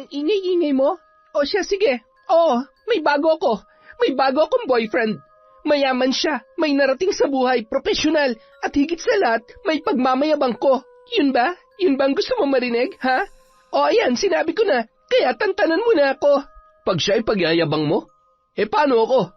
Ang ingay-ingay mo? O siya, sige. Oo, may bago ako. May bago akong boyfriend. Mayaman siya, may narating sa buhay, profesional, at higit sa lahat, may pagmamayabang ko. Yun ba? Yun ba ang gusto mo marinig, ha? O ayan, sinabi ko na, kaya tantanan mo na ako. Pag siya ay pagyayabang mo? Paano ako?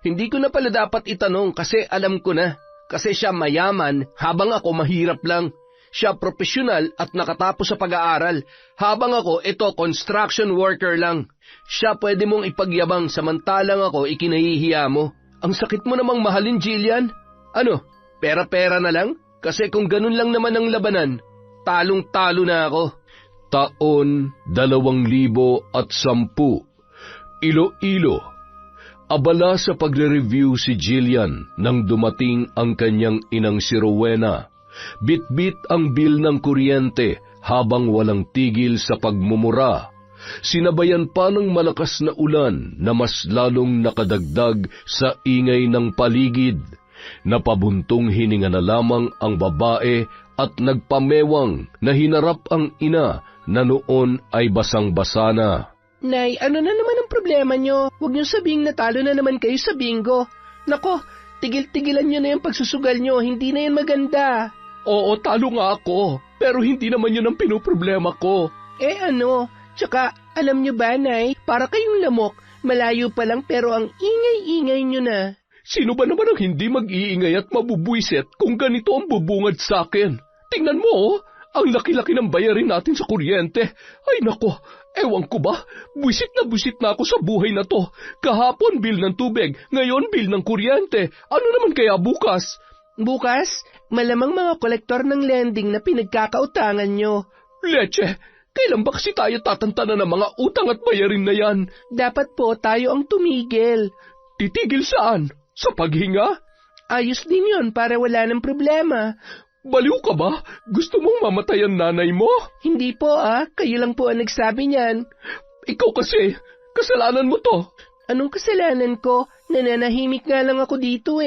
Hindi ko na pala dapat itanong kasi alam ko na. Kasi siya mayaman habang ako mahirap lang. Siya profesional at nakatapos sa pag-aaral. Habang ako, construction worker lang. Siya pwede mong ipagyabang samantalang ako ikinahihiya mo. Ang sakit mo namang mahalin, Jillian. Ano, pera-pera na lang? Kasi kung ganun lang naman ang labanan, talong-talo na ako. Taon 2010. Iloilo. Abala sa pagre-review si Jillian nang dumating ang kanyang inang si Rowena. Bit-bit ang bil ng kuryente habang walang tigil sa pagmumura. Sinabayan pa ng malakas na ulan na mas lalong nakadagdag sa ingay ng paligid. Napabuntong hininga na lamang ang babae at nagpamewang na hinarap ang ina na noon ay basang-basa na. Nay, ano na naman ang problema nyo? Huwag nyo sabihing natalo na naman kayo sa bingo. Nako, tigil-tigilan nyo na yung pagsusugal nyo, hindi na yan maganda. Oo, talo nga ako, pero hindi naman yun ang pinoproblema ko. Ano? Tsaka, alam nyo ba, Nay, para kayong lamok, malayo pa lang pero ang ingay-ingay nyo na. Sino ba naman ang hindi mag-iingay at mabubwisit kung ganito ang bubungad sa akin? Tingnan mo, ang laki-laki ng bayarin natin sa kuryente. Ay nako, ewan ko ba, buwisit na ako sa buhay na to. Kahapon bil ng tubig, ngayon bil ng kuryente. Ano naman kaya bukas? Bukas? Malamang mga kolektor ng lending na pinagkakautangan nyo. Leche, kailan ba kasi tayo tatantanan ng mga utang at bayarin na yan? Dapat po tayo ang tumigil. Titigil saan? Sa paghinga? Ayos din yun para wala ng problema. Baliw ka ba? Gusto mong mamatay ang nanay mo? Hindi po kayo lang po ang nagsabi niyan. Ikaw kasi, kasalanan mo to. Anong kasalanan ko? Nananahimik nga lang ako dito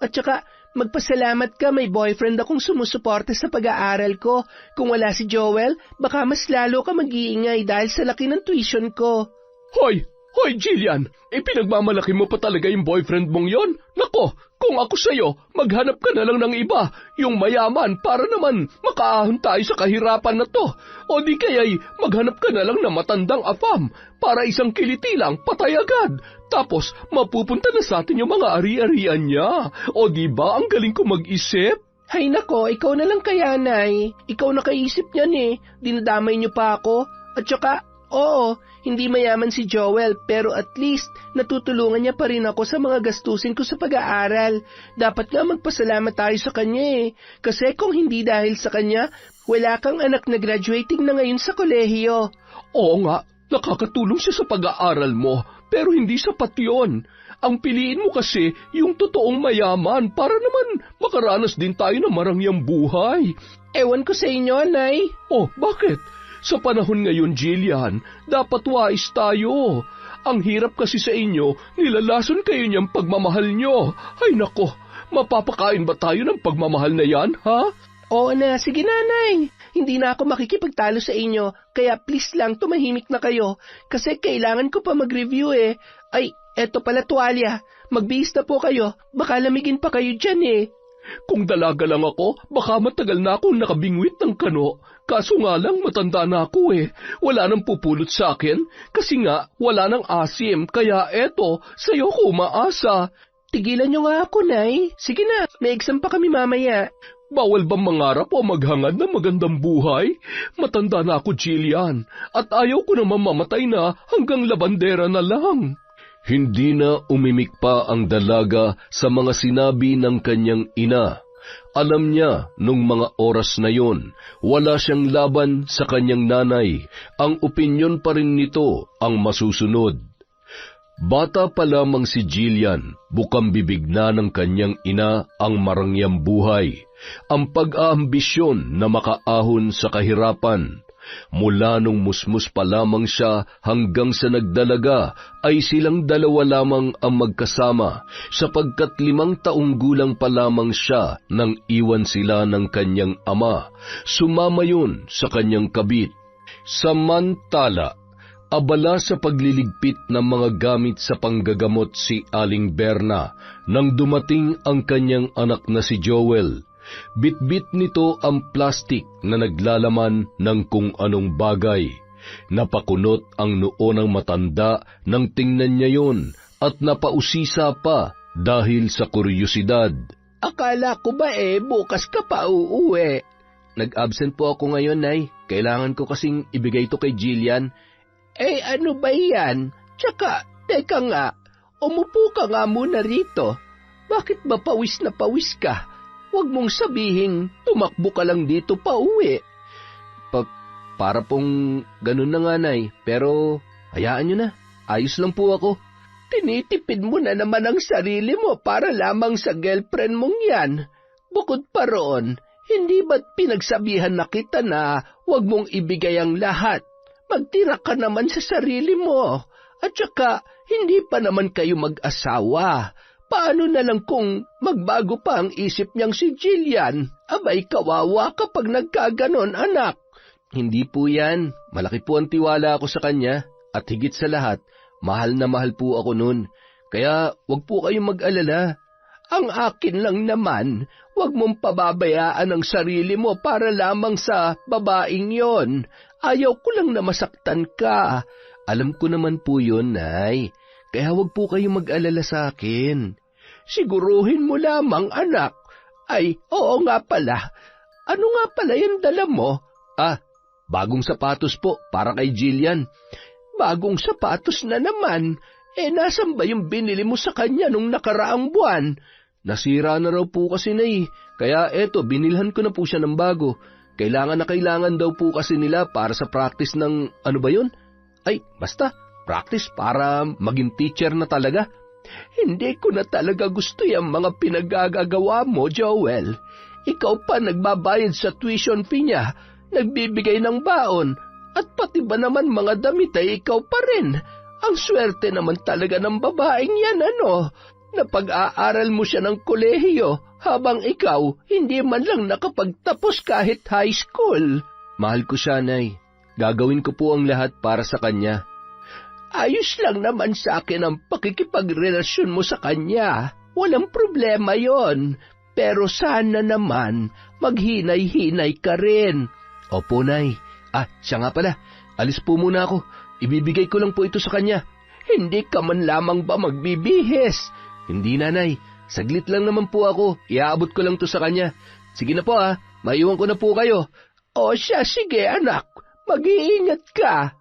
At saka, magpasalamat ka may boyfriend akong sumusuporta sa pag-aaral ko. Kung wala si Joel, baka mas lalo ka mag-iingay dahil sa laki ng tuition ko. Hoy, Jillian, pinagmamalaki mo pa talaga yung boyfriend mong yon? Nako, kung ako sa'yo, maghanap ka na lang ng iba, yung mayaman para naman makaahon tayo sa kahirapan na to. O di kaya'y maghanap ka na lang na matandang afam para isang kiliti lang, patay agad. Tapos mapupunta na sa atin yung mga ari-arian niya. O di ba ang galing ko mag-isip? Hay nako, ikaw na lang kaya, Nay. Ikaw nakaisip niyan dinadamay niyo pa ako. At saka, oo, hindi mayaman si Joel pero at least natutulungan niya pa rin ako sa mga gastusin ko sa pag-aaral. Dapat nga magpasalamat tayo sa kanya Kasi kung hindi dahil sa kanya, wala kang anak na graduating na ngayon sa kolehiyo. Oo nga, nakakatulong siya sa pag-aaral mo pero hindi sapat yun. Ang piliin mo kasi yung totoong mayaman para naman makaranas din tayo ng marangyang buhay. Ewan ko sa inyo, Nay. Oh, bakit? Sa panahon ngayon, Jillian, dapat wais tayo. Ang hirap kasi sa inyo, nilalason kayo niyang pagmamahal niyo. Ay nako, mapapakain ba tayo ng pagmamahal na yan, ha? Oo na, sige Nanay. Hindi na ako makikipagtalo sa inyo, kaya please lang tumahimik na kayo. Kasi kailangan ko pa mag-review Ay, eto pala tuwalya. Magbihis na po kayo, baka lamigin pa kayo dyan Kung dalaga lang ako, baka matagal na akong nakabingwit ng kano. Kaso nga lang matanda na ako Wala nang pupulot sa akin kasi nga wala nang asim. Kaya eto, sa'yo ko umaasa. Tigilan niyo nga ako, Nay. Sige na, may exam pa kami mamaya. Bawal bang mangarap o maghangad ng magandang buhay? Matanda na ako, Jillian. At ayaw ko naman mamatay na hanggang labandera na lang. Hindi na umimik pa ang dalaga sa mga sinabi ng kanyang ina. Alam niya nung mga oras na yon, wala siyang laban sa kanyang nanay. Ang opinyon pa rin nito ang masusunod. Bata pa lamang si Jillian, bukang bibig na ng kanyang ina ang marangyang buhay, ang pag-aambisyon na makaahon sa kahirapan. Mula nung musmus pa lamang siya hanggang sa nagdalaga ay silang dalawa lamang ang magkasama sapagkat 5 taong gulang pa lamang siya nang iwan sila ng kanyang ama. Sumama yun sa kanyang kabit. Samantala, abala sa pagliligpit ng mga gamit sa panggagamot si Aling Berna nang dumating ang kanyang anak na si Joel. Bitbit nito ang plastik na naglalaman ng kung anong bagay. Napakunot ang noo ng matanda nang tingnan niya yon at napausisa pa dahil sa kuryosidad. Akala ko ba bukas ka pa uuwi? Nag-absent po ako ngayon, Nay. Kailangan ko kasing ibigay ito kay Jillian. Ano ba yan? Tsaka, teka nga, umupo ka nga muna rito. Bakit ba pawis na pawis ka? Huwag mong sabihing tumakbo ka lang dito pa uwi. Para pong ganun na nga, Nay. Pero hayaan nyo na. Ayos lang po ako. Tinitipid mo na naman ang sarili mo para lamang sa girlfriend mong yan. Bukod pa roon, hindi ba't pinagsabihan na kita na huwag mong ibigay ang lahat? Magtira ka naman sa sarili mo. At saka, hindi pa naman kayo mag-asawa. Paano na lang kung magbago pa ang isip niyang si Jillian? Abay, kawawa kapag nagkaganon, anak. Hindi po yan. Malaki po ang tiwala ako sa kanya. At higit sa lahat, mahal na mahal po ako nun. Kaya wag po kayong mag-alala. Ang akin lang naman, wag mong pababayaan ang sarili mo para lamang sa babaeng yon. Ayaw ko lang na masaktan ka. Alam ko naman po yun, Nay. Kaya wag po kayong mag-alala sa akin. Siguruhin mo lamang, anak. Ay, oo nga pala. Ano nga pala yung dala mo? Bagong sapatos po para kay Jillian. Bagong sapatos na naman. Nasan ba yung binili mo sa kanya nung nakaraang buwan? Nasira na raw po kasi, Nay. Kaya eto, binilhan ko na po siya ng bago. Kailangan daw po kasi nila para sa practice ng ano ba yun? Basta, practice para maging teacher na talaga. Hindi ko na talaga gusto yung mga pinagagagawa mo, Joel. Ikaw pa nagbabayad sa tuition fee niya, nagbibigay ng baon, at pati ba naman mga damit ay ikaw pa rin. Ang swerte naman talaga ng babaeng yan, ano? Napag-aaral mo siya ng kolehiyo, habang ikaw hindi man lang nakapagtapos kahit high school. Mahal ko siya, Nay. Gagawin ko po ang lahat para sa kanya. Ayos lang naman sa akin ang pakikipagrelasyon mo sa kanya. Walang problema yon. Pero sana naman, maghinay-hinay ka rin. Opo, Nay. Siya nga pala. Alis po muna ako. Ibibigay ko lang po ito sa kanya. Hindi ka man lamang ba magbibihis? Hindi, Nanay. Saglit lang naman po ako. Iaabot ko lang to sa kanya. Sige na po, maiwan ko na po kayo. O siya, sige anak. Mag-iingat ka.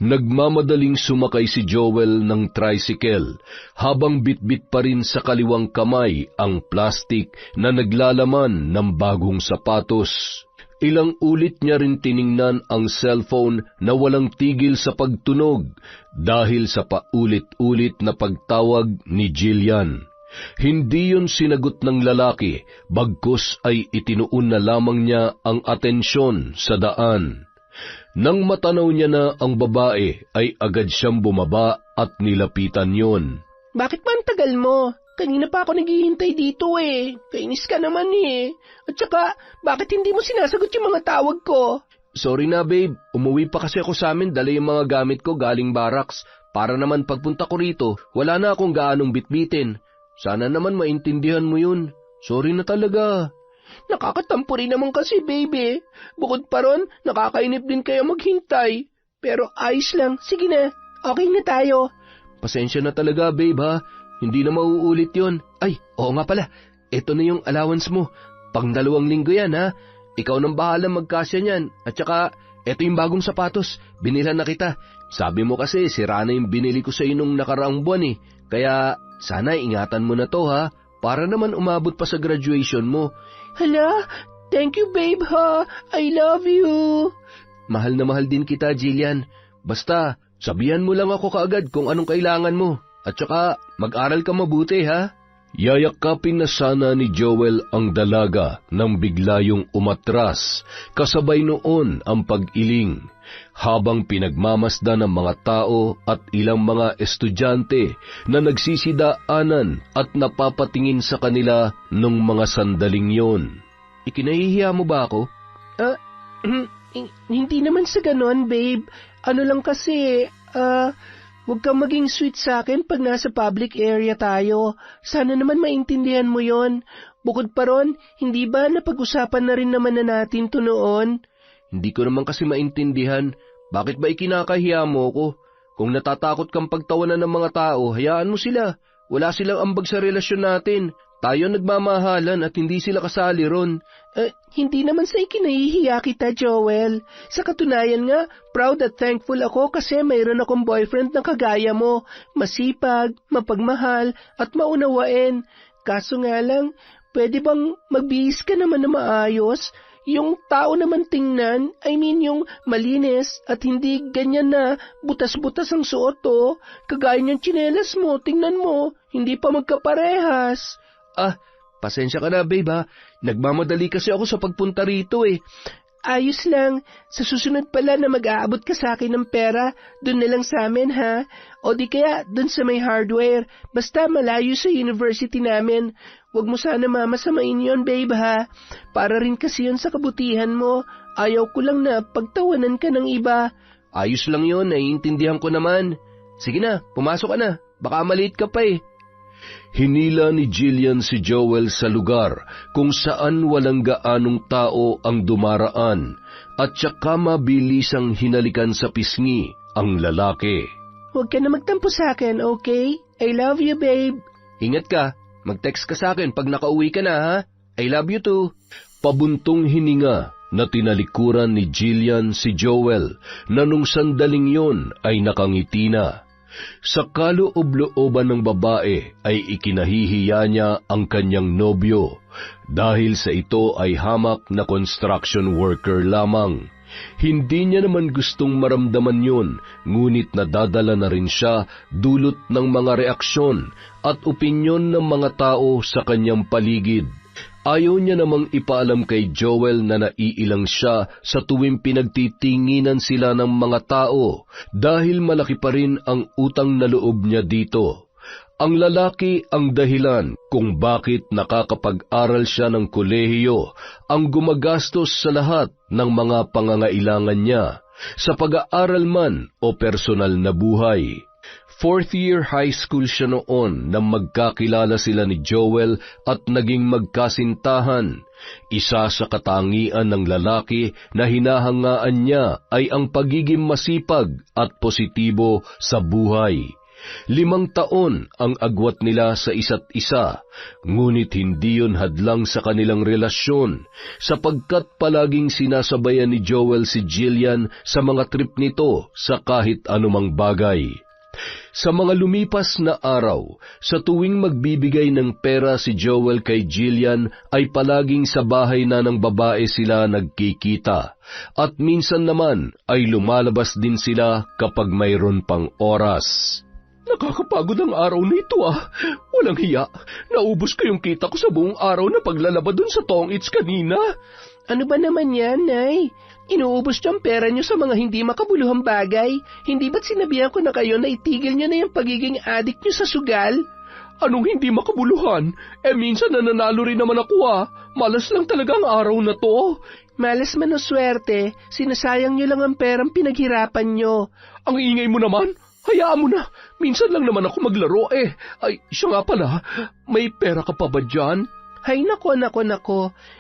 Nagmamadaling sumakay si Joel ng tricycle habang bitbit pa rin sa kaliwang kamay ang plastik na naglalaman ng bagong sapatos. Ilang ulit niya rin tiningnan ang cellphone na walang tigil sa pagtunog dahil sa paulit-ulit na pagtawag ni Jillian. Hindi yun sinagot ng lalaki, bagkus ay itinuon na lamang niya ang atensyon sa daan. Nang matanaw niya na ang babae, ay agad siyang bumaba at nilapitan yon. Bakit ba ang tagal mo? Kanina pa ako naghihintay dito Kainis ka naman At saka, bakit hindi mo sinasagot yung mga tawag ko? Sorry na, babe. Umuwi pa kasi ako sa amin, dala yung mga gamit ko galing barracks. Para naman pagpunta ko rito, wala na akong gaanong bitbitin. Sana naman maintindihan mo yun. Sorry na talaga. Nakakatampo rin naman kasi, baby. Bukod pa ron, nakakainip din kayo maghintay. Pero ayos lang, sige na, okay na tayo. Pasensya na talaga, babe, ha? Hindi na mauulit yon. Oo nga pala, ito na yung allowance mo. Pang 2 linggo yan, ha? Ikaw nang bahala magkasya niyan. At saka, ito yung bagong sapatos, binilhan na kita. Sabi mo kasi, sira na yung binili ko sa nung nakaraang buwan Kaya, sana ingatan mo na to, ha? Para naman umabot pa sa graduation mo. Hala, thank you, babe, ha? I love you. Mahal na mahal din kita, Jillian. Basta, sabihan mo lang ako kaagad kung anong kailangan mo. At saka, mag-aral ka mabuti, ha? Yayakapin na sana ni Joel ang dalaga nang bigla yung umatras, kasabay noon ang pag-iling. Habang pinagmamasdan ng mga tao at ilang mga estudyante na nagsisidaanan at napapatingin sa kanila nung mga sandaling yon. Ikinahihiya mo ba ako? Hindi naman sa ganon, babe. Ano lang kasi, huwag kang maging sweet sa akin pag nasa public area tayo. Sana naman maintindihan mo yon. Bukod pa ron, hindi ba napag-usapan na rin naman na natin to noon? Hindi ko naman kasi maintindihan. Bakit ba ikinakahiya mo ko? Kung natatakot kang pagtawanan ng mga tao, hayaan mo sila. Wala silang ambag sa relasyon natin. Tayo nagmamahalan at hindi sila kasali ron. Hindi naman sa ikinahihiya kita, Joel. Sa katunayan nga, proud at thankful ako kasi mayroon akong boyfriend na kagaya mo. Masipag, mapagmahal, at maunawain. Kaso nga lang, pwede bang magbihis ka naman na maayos? Yung tao naman tingnan, yung malinis at hindi ganyan na butas-butas ang suot oh. Kagaya niyang tsinelas mo, tingnan mo, hindi pa magkaparehas. Pasensya ka na, babe ha. Nagmamadali kasi ako sa pagpunta rito eh. Ayos lang. Sa susunod pala na mag-aabot ka sa akin ng pera, dun na lang sa amin ha. O di kaya dun sa may hardware. Basta malayo sa university namin. Huwag mo sana mamasamain yon, babe ha. Para rin kasi yun sa kabutihan mo. Ayaw ko lang na pagtawanan ka ng iba. Ayos lang yon, naiintindihan ko naman. Sige na, pumasok ka na. Baka maliit ka pa eh. Hinila ni Jillian si Joel sa lugar kung saan walang gaanong tao ang dumaraan at saka mabilisang hinalikan sa pisngi ang lalaki. Huwag ka na magtampo sa akin, okay? I love you, babe. Ingat ka. Mag-text ka sa akin pag nakauwi ka na, ha? I love you too. Pabuntong hininga na tinalikuran ni Jillian si Joel na nung sandaling yon ay nakangiti na. Sa kaloob-looban ng babae ay ikinahihiya niya ang kanyang nobyo dahil sa ito ay hamak na construction worker lamang. Hindi niya naman gustong maramdaman yun, ngunit nadadala na rin siya dulot ng mga reaksyon at opinyon ng mga tao sa kanyang paligid. Ayaw niya namang ipaalam kay Joel na naiilang siya sa tuwing pinagtitinginan sila ng mga tao dahil malaki pa rin ang utang na loob niya dito. Ang lalaki ang dahilan kung bakit nakakapag-aral siya ng kolehiyo, ang gumagastos sa lahat ng mga pangangailangan niya, sa pag-aaral man o personal na buhay. 4th year high school siya noon nang magkakilala sila ni Joel at naging magkasintahan. Isa sa katangian ng lalaki na hinahangaan niya ay ang pagiging masipag at positibo sa buhay. 5 taon ang agwat nila sa isa't isa, ngunit hindi yun hadlang sa kanilang relasyon, sapagkat palaging sinasabayan ni Joel si Jillian sa mga trip nito sa kahit anumang bagay. Sa mga lumipas na araw, sa tuwing magbibigay ng pera si Joel kay Jillian ay palaging sa bahay na ng babae sila nagkikita, at minsan naman ay lumalabas din sila kapag mayroon pang oras. Nakakapagod ang araw nito Walang hiya. Naubos ko yung kita ko sa buong araw na paglalaba dun sa Tong-its kanina. Ano ba naman yan, Nay? Inuubos niyo ang pera niyo sa mga hindi makabuluhang bagay. Hindi ba't sinabihan ko na kayo na itigil niyo na yung pagiging addict niyo sa sugal? Anong hindi makabuluhan? Minsan nananalo rin naman ako Malas lang talaga ang araw na to. Malas man o swerte, sinasayang niyo lang ang perang pinaghirapan niyo. Ang ingay mo naman. Hayaan mo na. Minsan lang naman ako maglaro Ay, siya nga pala. May pera ka pa ba dyan? Hay nako.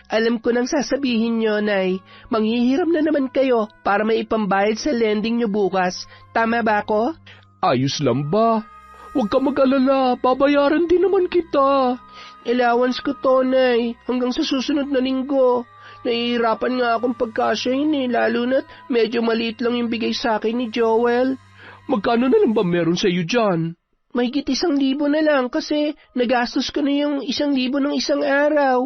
Alam ko nang sasabihin nyo, Nay. Manghihiram na naman kayo para may ipambayad sa lending nyo bukas. Tama ba ako? Ayos lang ba? Huwag ka mag-alala. Babayaran din naman kita. Allowance ko to, Nay. Hanggang sa susunod na linggo. Nahihirapan nga akong pagkasyahin lalo na't medyo maliit lang yung bigay sa akin ni Joel. Magkano na lang ba meron sa iyo dyan? Mahigit 1,000 na lang kasi nagastos ko na yung 1,000 ng isang araw.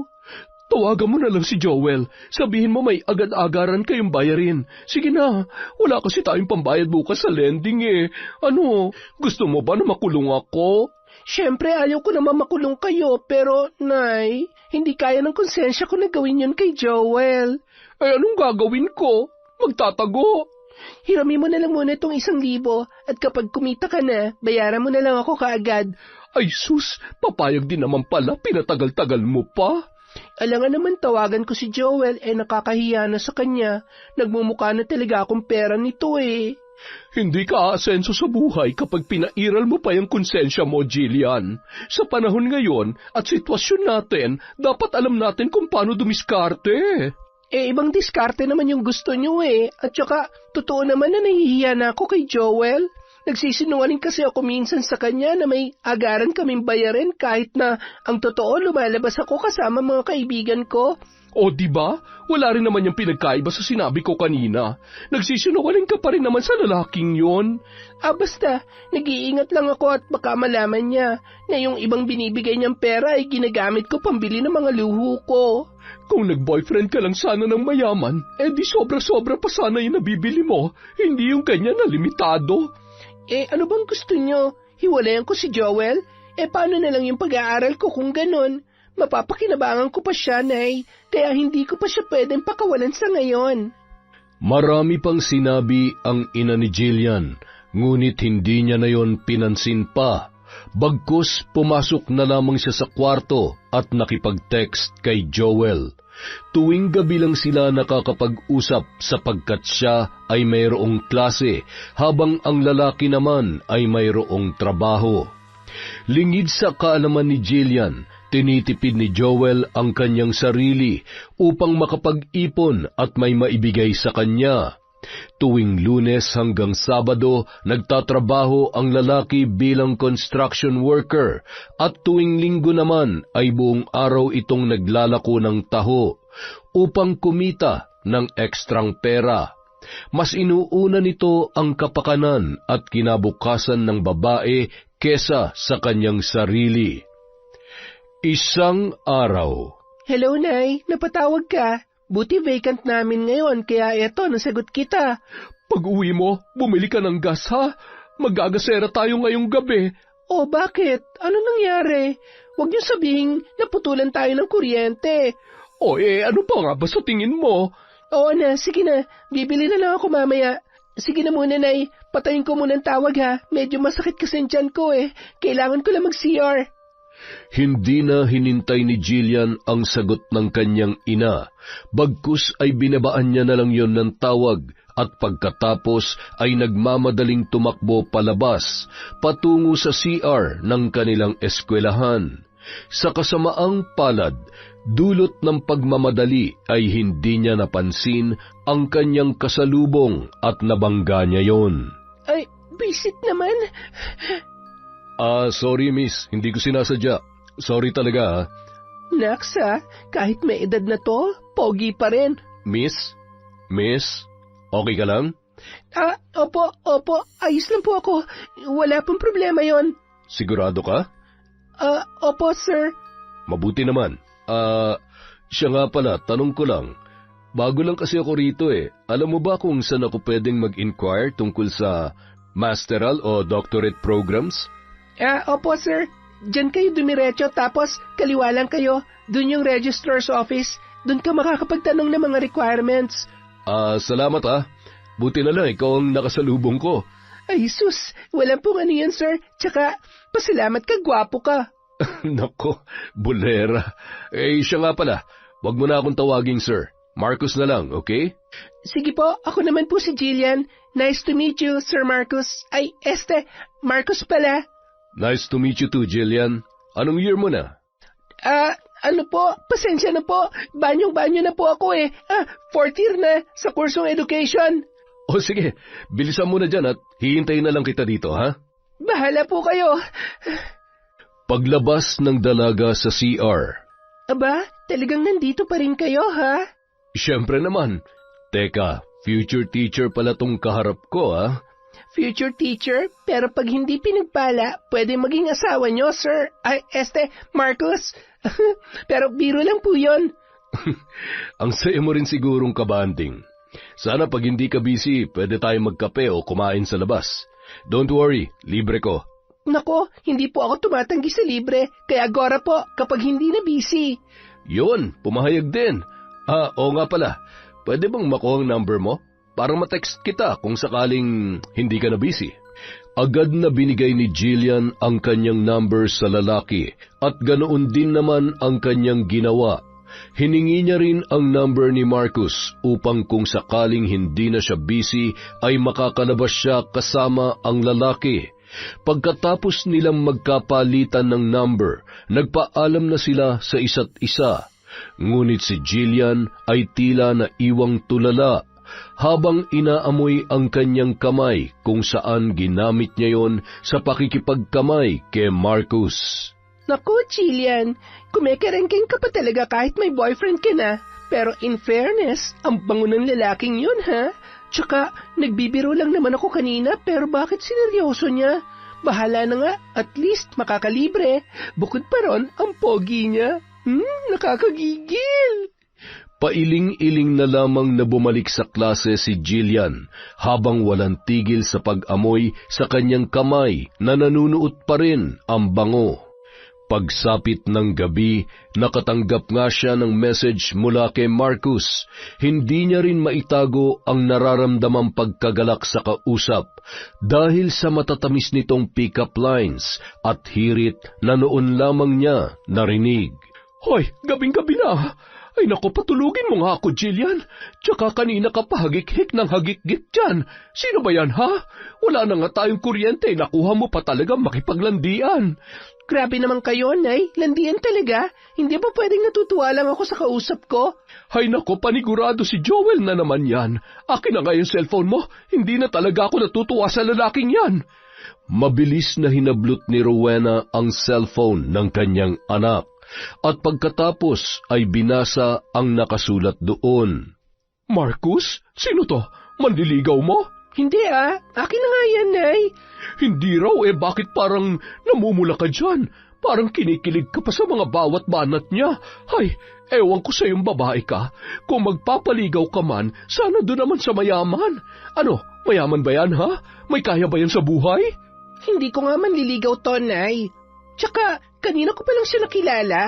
Tawagan mo na lang si Joel. Sabihin mo may agad-agaran kayong bayarin. Sige na, wala kasi tayong pambayad bukas sa lending Ano, gusto mo ba na makulong ako? Siyempre ayaw ko naman makulong kayo pero, Nay, hindi kaya ng konsensya ko na gawin yun kay Joel. Anong gagawin ko? Magtatago. Hirami mo na lang muna itong 1,000 at kapag kumita ka na, bayaran mo na lang ako kaagad. Ay sus, papayag din naman pala, pinatagal-tagal mo pa. Alangan naman tawagan ko si Joel, nakakahiya na sa kanya. Nagmumukha na talaga akong pera nito eh. Hindi ka aasenso sa buhay kapag pinairal mo pa yung konsensya mo, Jillian. Sa panahon ngayon at sitwasyon natin, dapat alam natin kung paano dumiskarte. Ibang diskarte naman yung gusto nyo eh. At saka, totoo naman na nahihiya na ako kay Joel. Nagsisinungaling kasi ako minsan sa kanya na may agaran kaming bayarin kahit na ang totoo lumalabas ako kasama mga kaibigan ko. O diba? Wala rin naman yung pinagkaiba sa sinabi ko kanina. Nagsisinungaling ka pa rin naman sa lalaking yon. Basta, nag-iingat lang ako at baka malaman niya na yung ibang binibigay niyang pera ay ginagamit ko pambili ng mga luho ko. Kung nag-boyfriend ka lang sana ng mayaman, di sobra-sobra pa sana yung nabibili mo, hindi yung kanya na limitado. Ano bang gusto niyo? Hiwalayan ko si Joel? Paano na lang yung pag-aaral ko kung ganon? Mapapakinabangan ko pa siya, Nay, kaya hindi ko pa siya pwedeng pakawalan sa ngayon. Marami pang sinabi ang ina ni Jillian, ngunit hindi niya na yon pinansin pa. Bagkus pumasok na lamang siya sa kwarto at nakipag-text kay Joel. Tuwing gabi lang sila nakakapag-usap sapagkat siya ay mayroong klase habang ang lalaki naman ay mayroong trabaho. Lingid sa kaalaman ni Jillian, tinitipid ni Joel ang kanyang sarili upang makapag-ipon at may maibigay sa kanya. Tuwing Lunes hanggang Sabado, nagtatrabaho ang lalaki bilang construction worker at tuwing Linggo naman ay buong araw itong naglalako ng taho upang kumita ng ekstrang pera. Mas inuuna nito ang kapakanan at kinabukasan ng babae kesa sa kanyang sarili. Isang araw. Hello, Nay. Napatawag ka. Buti vacant namin ngayon, kaya eto, nasagot kita. Pag-uwi mo, bumili ka ng gas, ha? Magagasera tayo ngayong gabi. Bakit? Ano nangyari? Huwag niyo sabihing naputulan tayo ng kuryente. Ano pa nga ba sa tingin mo? Oo na, sige na. Bibili na lang ako mamaya. Sige na muna, Nay. Patayin ko muna ang tawag, ha? Medyo masakit kasi ang tiyan ko, Kailangan ko lang mag-CR. Hindi na hinintay ni Jillian ang sagot ng kanyang ina. Bagkus ay binabaan niya na lang yon ng tawag at pagkatapos ay nagmamadaling tumakbo palabas, patungo sa CR ng kanilang eskwelahan. Sa kasamaang palad, dulot ng pagmamadali ay hindi niya napansin ang kanyang kasalubong at nabangga niya yon. Ay, visit naman. Sorry miss, hindi ko sinasadya. Sorry talaga. Naks kahit may edad na to, pogi pa rin. Miss? Okay ka lang? Opo, ayos lang po ako. Wala pong problema yon. Sigurado ka? Opo, sir. Mabuti naman. Siya nga pala, tanong ko lang. Bago lang kasi ako rito Alam mo ba kung saan ako pwedeng mag-inquire tungkol sa masteral o doctorate programs? Opo, sir. Diyan kayo dumiretso tapos kaliwa lang kayo. Doon yung registrar's office. Doon ka makakapagtanong ng mga requirements. Salamat Buti na lang ikaw ang nakasalubong ko. Ay, sus. Walang pong ano yan, sir. Tsaka, pasalamat ka, gwapo ka. Nako, bulera. Siya nga pala. Wag mo na akong tawaging sir. Marcus na lang, okay? Sige po, ako naman po si Jillian. Nice to meet you, Sir Marcus. Ay, Marcus pala. Nice to meet you too, Jillian. Anong year mo na? Ano po? Pasensya na po. Banyong-banyo na po ako fourth year na sa kursong education. O sige, bilisan mo na dyan at hihintayin na lang kita dito, ha? Bahala po kayo. Paglabas ng dalaga sa CR. Aba, talagang nandito pa rin kayo, ha? Siyempre naman. Teka, future teacher pala tong kaharap ko, ha? Future teacher? Pero pag hindi pinagpala, pwede maging asawa nyo, sir. Ay, Marcus. Pero biro lang po yun. Ang saya mo rin sigurong kabanding. Sana pag hindi ka busy, pwede tayo magkape o kumain sa labas. Don't worry, libre ko. Nako, hindi po ako tumatanggi sa libre, kaya agora po kapag hindi na busy. Yun, pumahayag din. Oo nga pala, pwede bang makuha ang number mo? Para ma-text kita kung sakaling hindi ka na busy. Agad na binigay ni Jillian ang kanyang number sa lalaki at ganoon din naman ang kanyang ginawa. Hiningi niya rin ang number ni Marcus upang kung sakaling hindi na siya busy ay makakalabas siya kasama ang lalaki. Pagkatapos nilang magkapalitan ng number, nagpaalam na sila sa isa't isa. Ngunit si Jillian ay tila naiwang tulala habang inaamoy ang kanyang kamay kung saan ginamit niya yon sa pakikipagkamay kay Marcus. Naku, Jillian, kumekerengking ka pa talaga kahit may boyfriend ka na. Pero in fairness, ang bango ng lalaking yun, ha? Tsaka, nagbibiro lang naman ako kanina, pero bakit sineryoso niya? Bahala na nga, at least makakalibre. Bukod pa ron, ang pogi niya. Nakakagigil. Pailing-iling na lamang na bumalik sa klase si Jillian habang walang tigil sa pag-amoy sa kanyang kamay na nanunuot pa rin ang bango. Pagsapit ng gabi, nakatanggap nga siya ng message mula kay Marcus. Hindi niya rin maitago ang nararamdamang pagkagalak sa kausap dahil sa matatamis nitong pick-up lines at hirit na noon lamang niya narinig. Hoy, gabing-gabi na! Ay naku, patulugin mo nga ako, Jillian. Tsaka kanina ka pa hagik-hik ng hagik-gik dyan. Sino ba yan, ha? Wala na nga tayong kuryente, nakuha mo pa talaga makipaglandian. Grabe naman kayo, Nay. Landian talaga. Hindi ba pwedeng natutuwa lang ako sa kausap ko? Hay nako, panigurado si Joel na naman yan. Akin na nga yung cellphone mo. Hindi na talaga ako natutuwa sa lalaking yan. Mabilis na hinablot ni Rowena ang cellphone ng kanyang anak. At pagkatapos ay binasa ang nakasulat doon. Marcus? Sino to? Manliligaw mo? Hindi akin na nga yan, Nay. Hindi raw bakit parang namumula ka dyan? Parang kinikilig ka pa sa mga bawat banat niya. Hay, ewan ko sa iyong babae ka. Kung magpapaligaw ka man, sana doon naman sa mayaman. Ano, mayaman ba yan, ha? May kaya ba yan sa buhay? Hindi ko nga manliligaw to, Nay. Tsaka, kanina ko pa lang siya nakilala.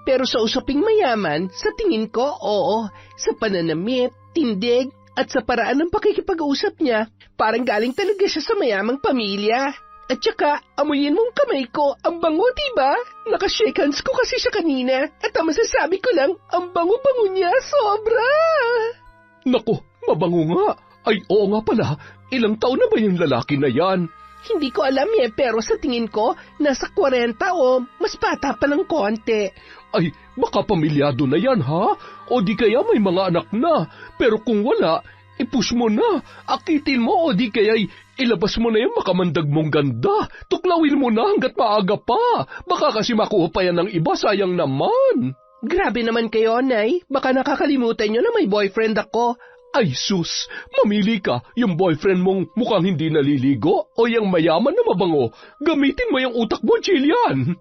Pero sa usaping mayaman, sa tingin ko, oo. Sa pananamit, tindig, at sa paraan ng pakikipag-usap niya, parang galing talaga siya sa mayamang pamilya. At saka, amuyin mong kamay ko, ang bango, diba? Nakashake hands ko kasi siya kanina, at ang masasabi ko lang, ang bango-bango niya, sobra! Naku, mabango nga. Ay, oo nga pala, ilang taon na ba yung lalaki na yan? Hindi ko alam pero sa tingin ko, nasa 40 o mas bata pa ng konti. Ay, baka pamilyado na yan, ha? O di kaya may mga anak na. Pero kung wala, ipush mo na. Akitin mo o di kaya ilabas mo na yung makamandag mong ganda. Tuklawin mo na hanggat maaga pa. Baka kasi makuha pa yan ng iba, sayang naman. Grabe naman kayo, Nay. Baka nakakalimutan nyo na may boyfriend ako. Ay sus, mamili ka, yung boyfriend mong mukhang hindi naliligo o yung mayaman na mabango. Gamitin mo yung utak mo, Jillian.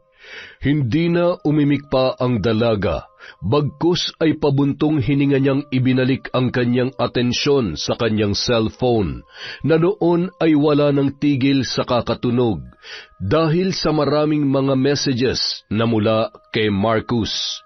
Hindi na umimik pa ang dalaga, bagkus ay pabuntong hininga niyang ibinalik ang kanyang atensyon sa kanyang cellphone, na noon ay wala ng tigil sa kakatunog, dahil sa maraming mga messages na mula kay Marcus.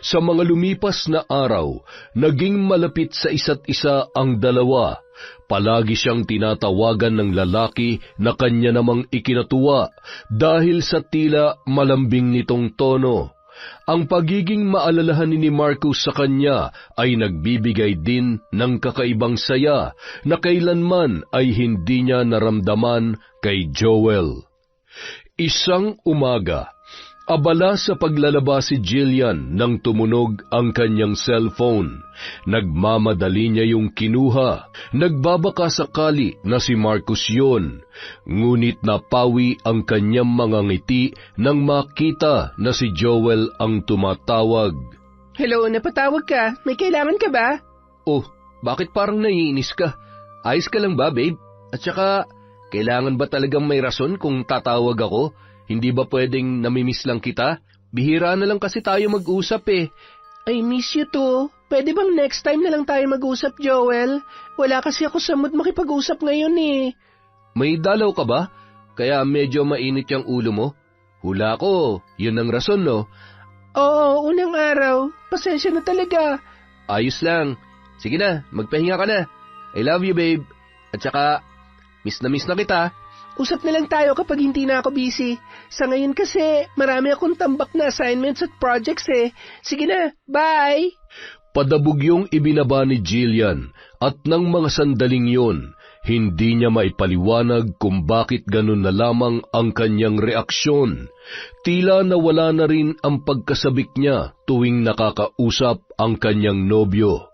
Sa mga lumipas na araw, naging malapit sa isa't isa ang dalawa. Palagi siyang tinatawagan ng lalaki na kanya namang ikinatuwa dahil sa tila malambing nitong tono. Ang pagiging maalalahan ni Marcus sa kanya ay nagbibigay din ng kakaibang saya na kailanman ay hindi niya naramdaman kay Joel. Isang umaga, abala sa paglalaba si Jillian nang tumunog ang kanyang cellphone. Nagmamadali niya yung kinuha. Nagbabaka sakali na si Marcus yun. Ngunit napawi ang kanyang mga ngiti nang makita na si Joel ang tumatawag. Hello, napatawag ka. May kailangan ka ba? Oh, bakit parang naiinis ka? Ayos ka lang ba, babe? At saka, kailangan ba talagang may rason kung tatawag ako? Hindi ba pwedeng namimiss lang kita? Bihira na lang kasi tayo mag-usap I miss you too. Pwede bang next time na lang tayo mag-usap, Joel? Wala kasi ako sa mood makipag-usap ngayon May dalaw ka ba? Kaya medyo mainit yung ulo mo? Hula ko, yun ang rason, no? Oo, unang araw. Pasensya na talaga. Ayos lang. Sige na, magpahinga ka na. I love you, babe. At saka, miss na kita. Usap na lang tayo kapag hindi na ako busy. Sa ngayon kasi, marami akong tambak na assignments at projects eh. Sige na, bye! Padabog yung ibinaba ni Jillian at ng mga sandaling yun, hindi niya maipaliwanag kung bakit ganun na lamang ang kanyang reaksyon. Tila nawala na rin ang pagkasabik niya tuwing nakakausap ang kanyang nobyo.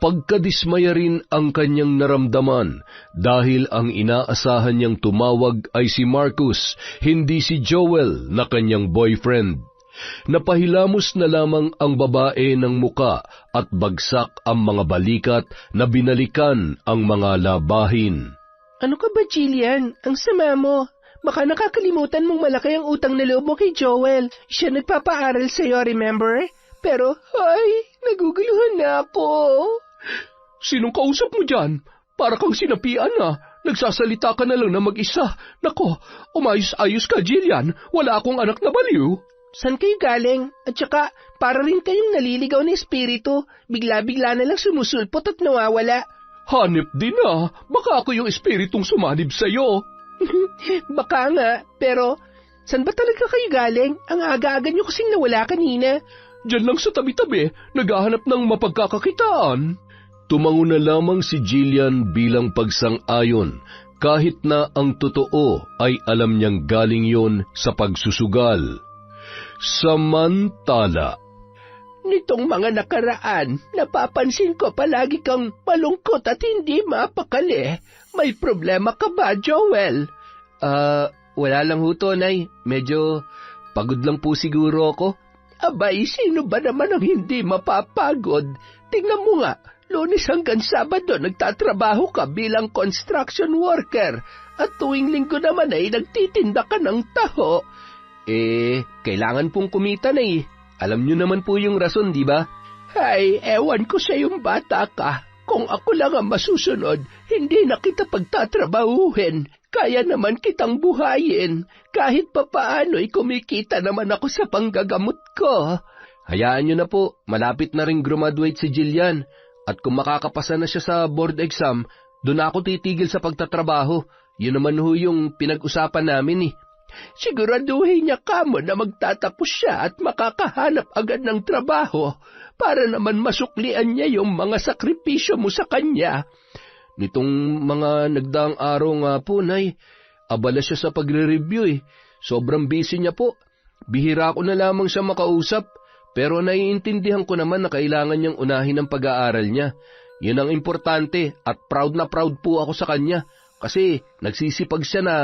Pagkadismaya rin ang kanyang naramdaman dahil ang inaasahan niyang tumawag ay si Marcus, hindi si Joel na kanyang boyfriend. Napahilamos na lamang ang babae ng muka at bagsak ang mga balikat na binalikan ang mga labahin. Ano ka ba, Jillian? Ang sama mo. Baka nakakalimutan mong malaki ang utang na loob mo kay Joel. Siya nagpapaaral sa'yo, remember? Pero, naguguluhan na ako. Sinong kausap mo dyan? Para kang sinapian na. Nagsasalita ka na lang na mag-isa. Nako, umayos-ayos ka, Jillian. Wala akong anak na baliw. San kayo galing? At saka, para rin kayong naliligaw na espiritu. Bigla-bigla na lang sumusulpot at nawawala. Hanip din ah. Baka ako yung espiritong sumanib sa'yo. Baka nga, pero san ba talaga kayo galing? Ang aga-aga nyo kasing nawala kanina. Diyan lang sa tabi-tabi, naghahanap ng mapagkakakitaan. Tumango na lamang si Jillian bilang pagsang-ayon, kahit na ang totoo ay alam niyang galing yon sa pagsusugal. Samantala, nitong mga nakaraan, napapansin ko palagi kang malungkot at hindi mapakali. May problema ka ba, Joel? Wala lang ho, Tonay. Medyo pagod lang po siguro ako. Abay, sino ba naman ang hindi mapapagod? Tingnan mo nga, Lunes hanggang Sabado nagtatrabaho ka bilang construction worker at tuwing Linggo naman ay nagtitinda ka ng taho. Kailangan pong kumita na eh. Alam niyo naman po yung rason, di ba? Ay, ewan ko sa yung bata ka. Kung ako lang ang masusunod, hindi na kita pagtatrabahuhin. Kaya naman kitang buhayin. Kahit papaano'y kumikita naman ako sa panggagamot ko. Hayaan niyo na po, malapit na rin graduate si Jillian. At kung makakapasa na siya sa board exam, doon ako titigil sa pagtatrabaho. Yun naman ho yung pinag-usapan namin eh. Siguraduhin niya kamo na magtatapos siya at makakahanap agad ng trabaho para naman masuklian niya yung mga sakripisyo mo sa kanya. Nitong mga nagdaang araw nga po, Nay, abala siya sa pagre-review eh. Sobrang busy niya po. Bihira ko na lamang siya makausap, pero naiintindihan ko naman na kailangan niyang unahin ang pag-aaral niya. Yun ang importante at proud na proud po ako sa kanya kasi nagsisipag siya na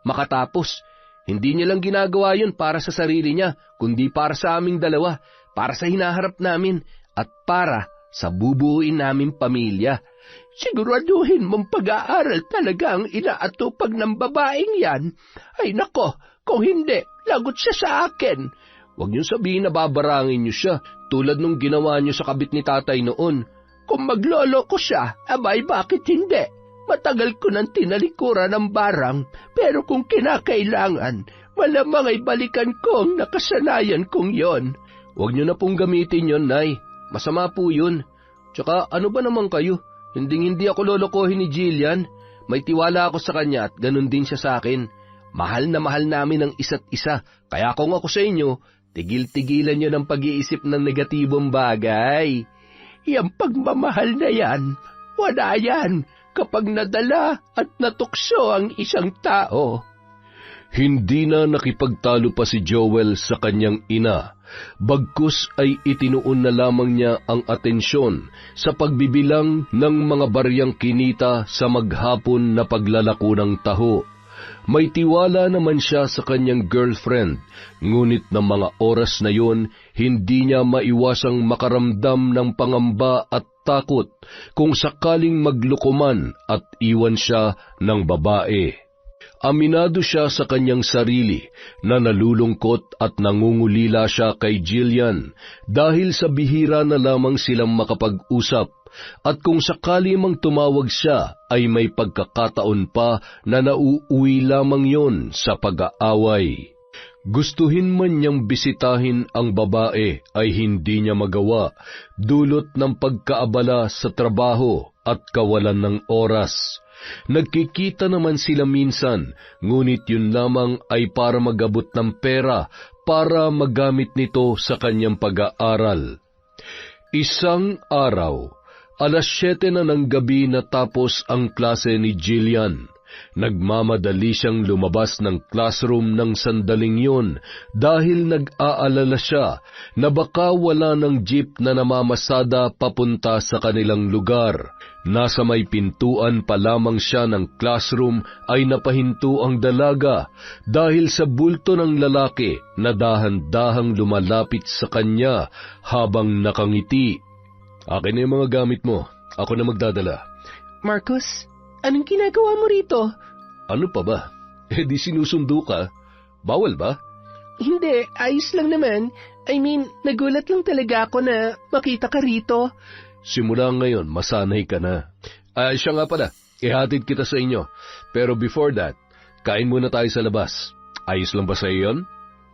makatapos. Hindi niya lang ginagawa yun para sa sarili niya, kundi para sa aming dalawa, para sa hinaharap namin at para sa bubuuin naming pamilya. Siguraduhin mong pag-aaral talaga ang inaatupag ng babaeng yan. Ay nako, kung hindi, lagot siya sa akin. Huwag niyong sabihin na babarangin niyo siya, tulad nung ginawa niyo sa kabit ni tatay noon. Kung maglolo ko siya, abay bakit hindi? Matagal ko nang tinalikuran ng barang, pero kung kinakailangan, malamang ay balikan ko ang nakasanayan kong yon. Huwag niyo na pong gamitin yon, Nay. Masama po yun. Tsaka ano ba naman kayo? Hindi ako lolokohin ni Jillian. May tiwala ako sa kanya at ganun din siya sa akin. Mahal na mahal namin ang isa't isa. Kaya kung ako sa inyo, tigil-tigilan niyo ng pag-iisip ng negatibong bagay. Yang pagmamahal na yan, wala yan kapag nadala at natukso ang isang tao. Hindi na nakipagtalo pa si Joel sa kanyang ina. Bagkus ay itinuon na lamang niya ang atensyon sa pagbibilang ng mga baryang kinita sa maghapon na paglalako ng taho. May tiwala naman siya sa kanyang girlfriend, ngunit ng mga oras na yon, hindi niya maiwasang makaramdam ng pangamba at takot kung sakaling maglukuman at iwan siya ng babae. Aminado siya sa kanyang sarili na nalulungkot at nangungulila siya kay Jillian dahil sa bihira na lamang silang makapag-usap at kung sakali mang tumawag siya ay may pagkakataon pa na nauuwi lamang yon sa pag-aaway. Gustuhin man niyang bisitahin ang babae ay hindi niya magawa dulot ng pagkaabala sa trabaho at kawalan ng oras. Nagkikita naman sila minsan, ngunit yun lamang ay para magabot ng pera para magamit nito sa kanyang pag-aaral. Isang araw, 7:00 na ng gabi natapos ang klase ni Jillian. Nagmamadali siyang lumabas ng classroom ng sandaling yun dahil nag-aalala siya na baka wala ng jeep na namamasada papunta sa kanilang lugar. Nasa may pintuan pa lamang siya ng classroom ay napahinto ang dalaga dahil sa bulto ng lalaki na dahan-dahang lumalapit sa kanya habang nakangiti. Akin na yung mga gamit mo. Ako na magdadala. Marcus, anong ginagawa mo rito? Ano pa ba? Di sinusundo ka. Bawal ba? Hindi, ayos lang naman. I mean, nagulat lang talaga ako na makita ka rito. Simula ngayon, masanay ka na. Siya nga pala, ihatid kita sa inyo. Pero before that, kain muna tayo sa labas. Ayos lang ba sa iyon?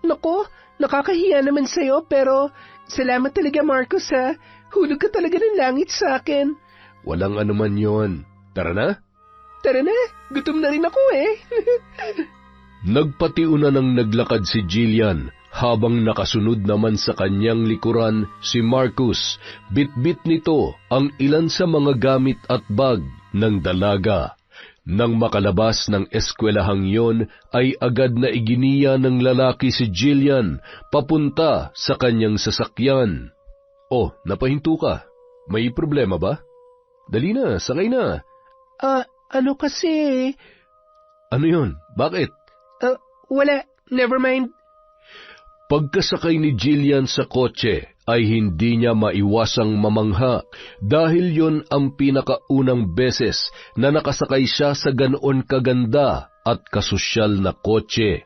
Nako, nakakahiya naman sa'yo pero salamat talaga Marcos ha. Hulog ka talaga ng langit sa akin. Walang anuman yon. Tara na? Tara na, gutom na rin ako eh. Nagpatiuna ng naglakad si Jillian habang nakasunod naman sa kanyang likuran si Marcus. Bit-bit nito ang ilan sa mga gamit at bag ng dalaga. Nang makalabas ng eskwelahang yon ay agad na iginiya ng lalaki si Jillian papunta sa kanyang sasakyan. Oh, napahinto ka. May problema ba? Dali na, sakay na. Ano kasi? Ano yon? Bakit? Wala, never mind. Pagkasakay ni Jillian sa kotse ay hindi niya maiwasang mamangha dahil yon ang pinakaunang beses na nakasakay siya sa ganoon kaganda at kasosyal na kotse.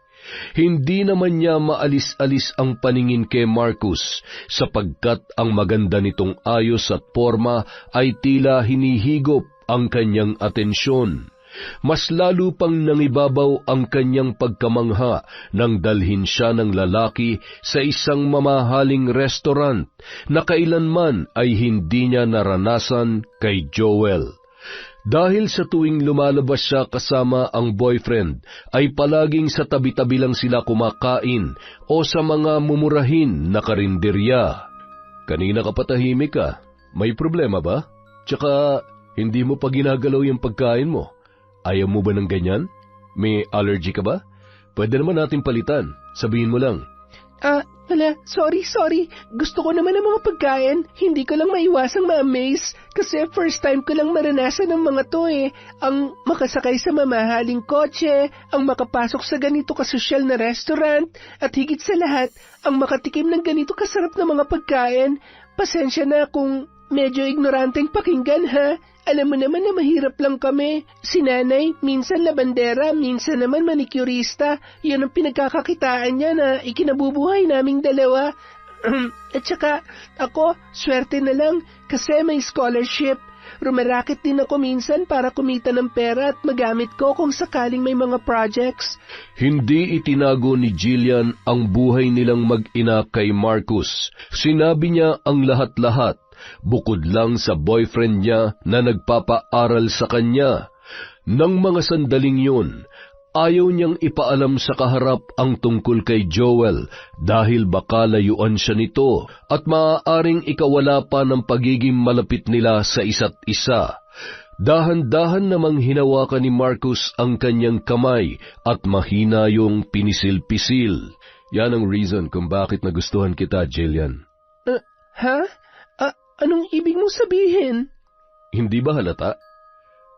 Hindi naman niya maalis-alis ang paningin kay Marcus sapagkat ang maganda nitong ayos at forma ay tila hinihigop ang kanyang atensyon. Mas lalo pang nangibabaw ang kanyang pagkamangha nang dalhin siya ng lalaki sa isang mamahaling restaurant na kailanman ay hindi niya naranasan kay Joel. Dahil sa tuwing lumalabas siya kasama ang boyfriend, ay palaging sa tabi-tabi lang sila kumakain o sa mga mumurahin na karinderya. Kanina ka patahimik ka. May problema ba? Tsaka, hindi mo pa ginagalaw yung pagkain mo. Ayaw mo ba ng ganyan? May allergy ka ba? Pwede naman natin palitan. Sabihin mo lang. Wala. Sorry. Gusto ko naman ng mga pagkain. Hindi ko lang maiwasang ma-amaze. Kasi first time ko lang maranasan ng mga to eh. Ang makasakay sa mamahaling kotse, ang makapasok sa ganito kasosyal na restaurant, at higit sa lahat, ang makatikim ng ganito kasarap na mga pagkain. Pasensya na kung medyo ignoranteng pakinggan ha. Alam mo naman na mahirap lang kami. Si nanay, minsan labandera, minsan naman manicurista. Yun ang pinagkakakitaan niya na ikinabubuhay naming dalawa. At saka, ako, swerte na lang kasi may scholarship. Rumaraket din ako minsan para kumita ng pera at magamit ko kung sakaling may mga projects. Hindi itinago ni Jillian ang buhay nilang mag-ina kay Marcus. Sinabi niya ang lahat-lahat. Bukod lang sa boyfriend niya na nagpapaaral sa kanya. Nang mga sandaling yun, ayaw niyang ipaalam sa kaharap ang tungkol kay Joel dahil baka layuan siya nito at maaaring ikawala pa ng pagiging malapit nila sa isa't isa. Dahan-dahan namang hinawakan ni Marcus ang kanyang kamay at mahina yung pinisil-pisil. Yan ang reason kung bakit nagustuhan kita, Jillian. Ha? Anong ibig mong sabihin? Hindi ba halata?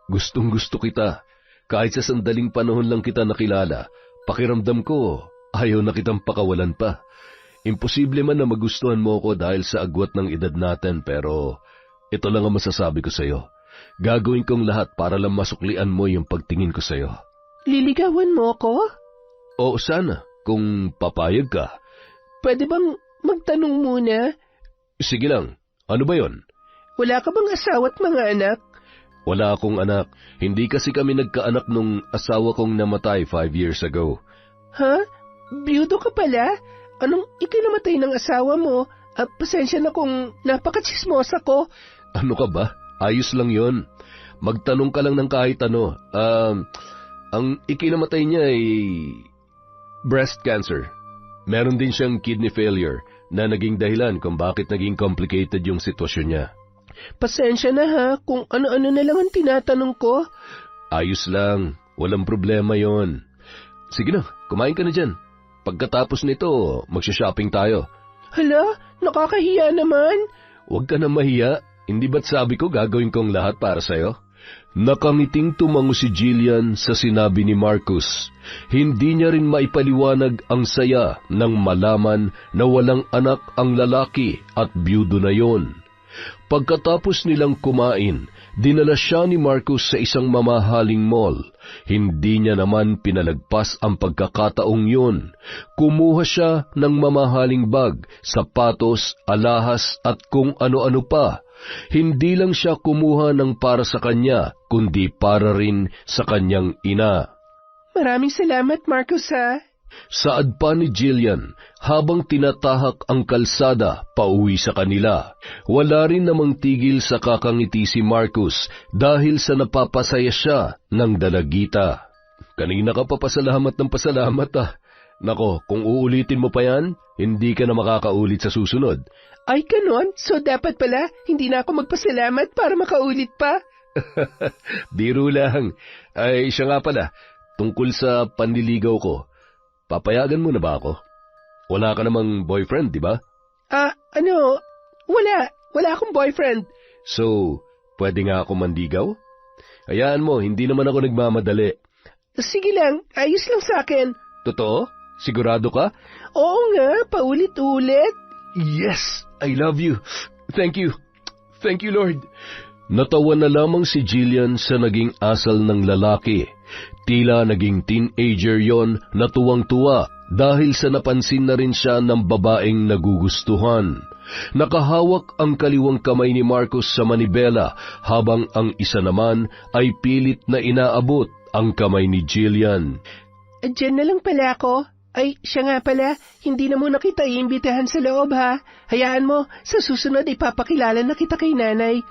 Gustong-gusto kita. Kahit sa sandaling panahon lang kita nakilala, pakiramdam ko, ayaw na kitang pakawalan pa. Imposible man na magustuhan mo ako dahil sa agwat ng edad natin, pero ito lang ang masasabi ko sa'yo. Gagawin kong lahat para lang masuklian mo yung pagtingin ko sa'yo. Liligawan mo ako? Oo, sana, kung papayag ka. Pwede bang magtanong muna? Sige lang. Ano ba yon? Wala ka bang asawa at mga anak? Wala akong anak. Hindi kasi kami nagkaanak nung asawa kong namatay 5 years ago. Ha? Biyudo ka pala? Anong ikinamatay ng asawa mo? Pasensya na kung napakatsismosa ko. Ano ka ba? Ayos lang yon. magtanong ka lang ng kahit ano. Ang ikinamatay niya ay breast cancer. Meron din siyang kidney failure na naging dahilan kung bakit naging complicated yung sitwasyon niya. Pasensya na ha, kung ano-ano na lang ang tinatanong ko. Ayos lang, walang problema yon. Sige na, kumain ka na dyan. Pagkatapos nito, magsha-shopping tayo. Hala, nakakahiya naman. Huwag ka na mahiya. Hindi ba't sabi ko gagawin kong lahat para sa'yo? Nakangiting tumango si Jillian sa sinabi ni Marcus. Hindi niya rin maipaliwanag ang saya nang malaman na walang anak ang lalaki at byudo na yon. Pagkatapos nilang kumain, dinala siya ni Marcus sa isang mamahaling mall. Hindi niya naman pinalagpas ang pagkakataong yun. Kumuha siya ng mamahaling bag, sapatos, alahas at kung ano-ano pa. Hindi lang siya kumuha ng para sa kanya, kundi para rin sa kanyang ina. Maraming salamat, Marcus, ha? Saad pa ni Jillian habang tinatahak ang kalsada pauwi sa kanila. Wala rin namang tigil sa kakangiti si Marcus dahil sa napapasaya siya ng dalagita. Kanina ka pa pasalamat ng pasalamat ah. Nako, kung uulitin mo pa yan, hindi ka na makakaulit sa susunod. Ay, ganon? So dapat pala, hindi na ako magpasalamat para makaulit pa? Biro lang. Ay, siya nga pala, tungkol sa panliligaw ko. Papayagan mo na ba ako? Wala ka namang boyfriend, di ba? Wala. Wala akong boyfriend. So, pwede nga ako mandigaw? Hayaan mo, hindi naman ako nagmamadali. Sige lang, ayos lang sa akin. Totoo? Sigurado ka? Oo nga, paulit-ulit. Yes, I love you. Thank you. Thank you, Lord. Natawa na lamang si Jillian sa naging asal ng lalaki. Tila naging teenager yon na tuwang-tuwa dahil sa napansin na rin siya ng babaeng nagugustuhan. Nakahawak ang kaliwang kamay ni Marcus sa manibela habang ang isa naman ay pilit na inaabot ang kamay ni Jillian. Diyan na lang pala ako. Ay, siya nga pala, hindi na muna kita iimbitahan sa loob ha. Hayaan mo, sa susunod ipapakilala na kita kay nanay.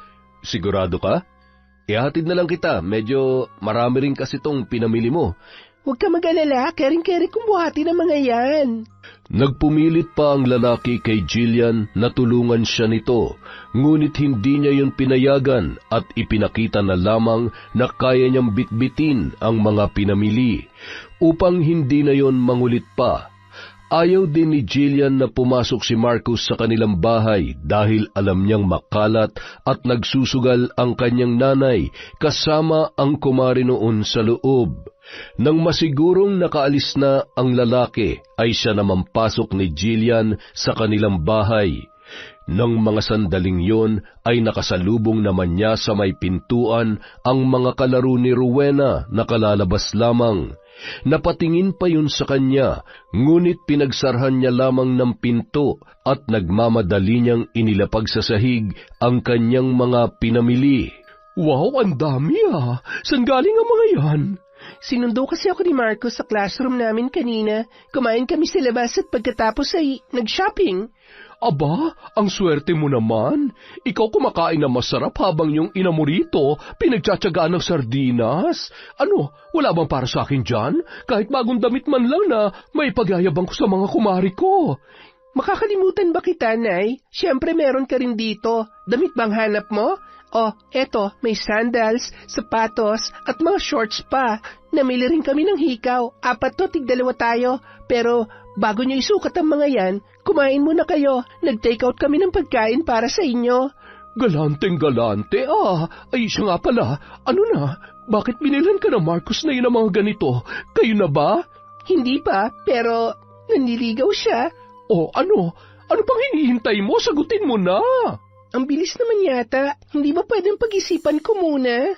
Sigurado ka? Ihatid na lang kita, medyo marami rin kasi tong pinamili mo. Huwag ka mag-alala, kering-kering kung buhati ng mga yan. Nagpumilit pa ang lalaki kay Jillian na tulungan siya nito, ngunit hindi niya yun pinayagan at ipinakita na lamang na kaya niyang bitbitin ang mga pinamili, upang hindi na yon mangulit pa. Ayaw din ni Jillian na pumasok si Marcus sa kanilang bahay dahil alam niyang makalat at nagsusugal ang kanyang nanay kasama ang kumari noon sa loob. Nang masigurong nakaalis na ang lalaki, ay siya naman pasok ni Jillian sa kanilang bahay. Nang mga sandaling yon ay nakasalubong naman niya sa may pintuan ang mga kalaro ni Rowena na kalalabas lamang. Napatingin pa yun sa kanya, ngunit pinagsarhan niya lamang ng pinto at nagmamadali niyang inilapag sa sahig ang kanyang mga pinamili. Wow, ang dami ah! Saan galing ang mga yan? Sinundo kasi ako ni Marcos sa classroom namin kanina. Kumain kami sa labas at pagkatapos ay nag-shopping. Aba, ang swerte mo naman. Ikaw kumakain na masarap habang yung ina mo rito pinagtsatsagaan ng sardinas. Ano, wala bang para sa akin dyan? Kahit bagong damit man lang na may pagyayabang ko sa mga kumari ko. Makakalimutan ba kita, Nay? Siyempre meron ka rin dito. Damit bang hanap mo? Oh, eto, may sandals, sapatos, at mga shorts pa. Namili rin kami ng hikaw. 4 to, tig-2 tayo. Pero bago nyo isukat ang mga yan, kumain muna kayo. Nag-take out kami ng pagkain para sa inyo. Galanteng-galante Ay, siya nga pala. Ano na? Bakit binilhan ka ng Marcos na yun ang mga ganito? Kayo na ba? Hindi pa, pero nanliligaw siya. Oh, ano? Ano pang hinihintay mo? Sagutin mo na! Ang bilis naman yata. Hindi ba pwedeng pag-isipan ko muna?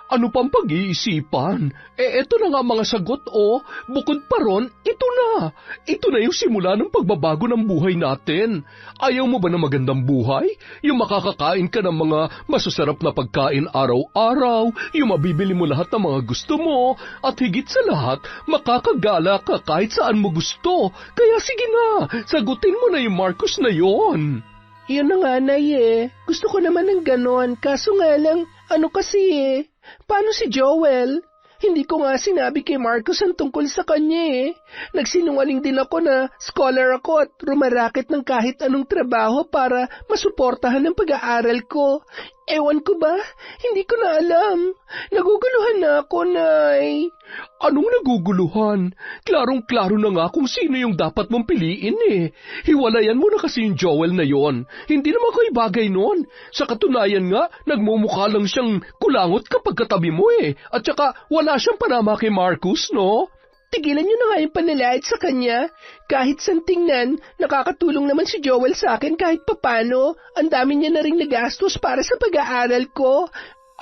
Ano pang pag-iisipan? Eto na nga mga sagot, oh. Bukod pa ron, ito na. Ito na yung simula ng pagbabago ng buhay natin. Ayaw mo ba ng magandang buhay? Yung makakakain ka ng mga masasarap na pagkain araw-araw, yung mabibili mo lahat ng mga gusto mo, at higit sa lahat, makakagala ka kahit saan mo gusto. Kaya sige na, sagutin mo na yung Marcos na yon. Yun na nga, Nay, eh. Gusto ko naman ng ganon. Kaso nga lang, ano kasi eh. Paano si Joel? Hindi ko nga sinabi kay Marcus ang tungkol sa kanya eh. Nagsinungaling din ako na scholar ako at rumaraket ng kahit anong trabaho para masuportahan ang pag-aaral ko. Ewan ko ba? Hindi ko na alam. Naguguluhan na ako, Nay. Anong naguguluhan? Klarong-klaro na nga kung sino yung dapat mong piliin eh. Hiwalayan mo na kasi yung Joel na yon. Hindi naman kayo bagay nun. Sa katunayan nga, nagmumukha lang siyang kulangot kapag katabi mo eh. At saka wala siyang panama kay Marcus, no? Tigilan niyo na nga yung panlalait sa kanya. Kahit saan tingnan, nakakatulong naman si Joel sa akin kahit papano. Ang dami niya na rin nagastos para sa pag-aaral ko.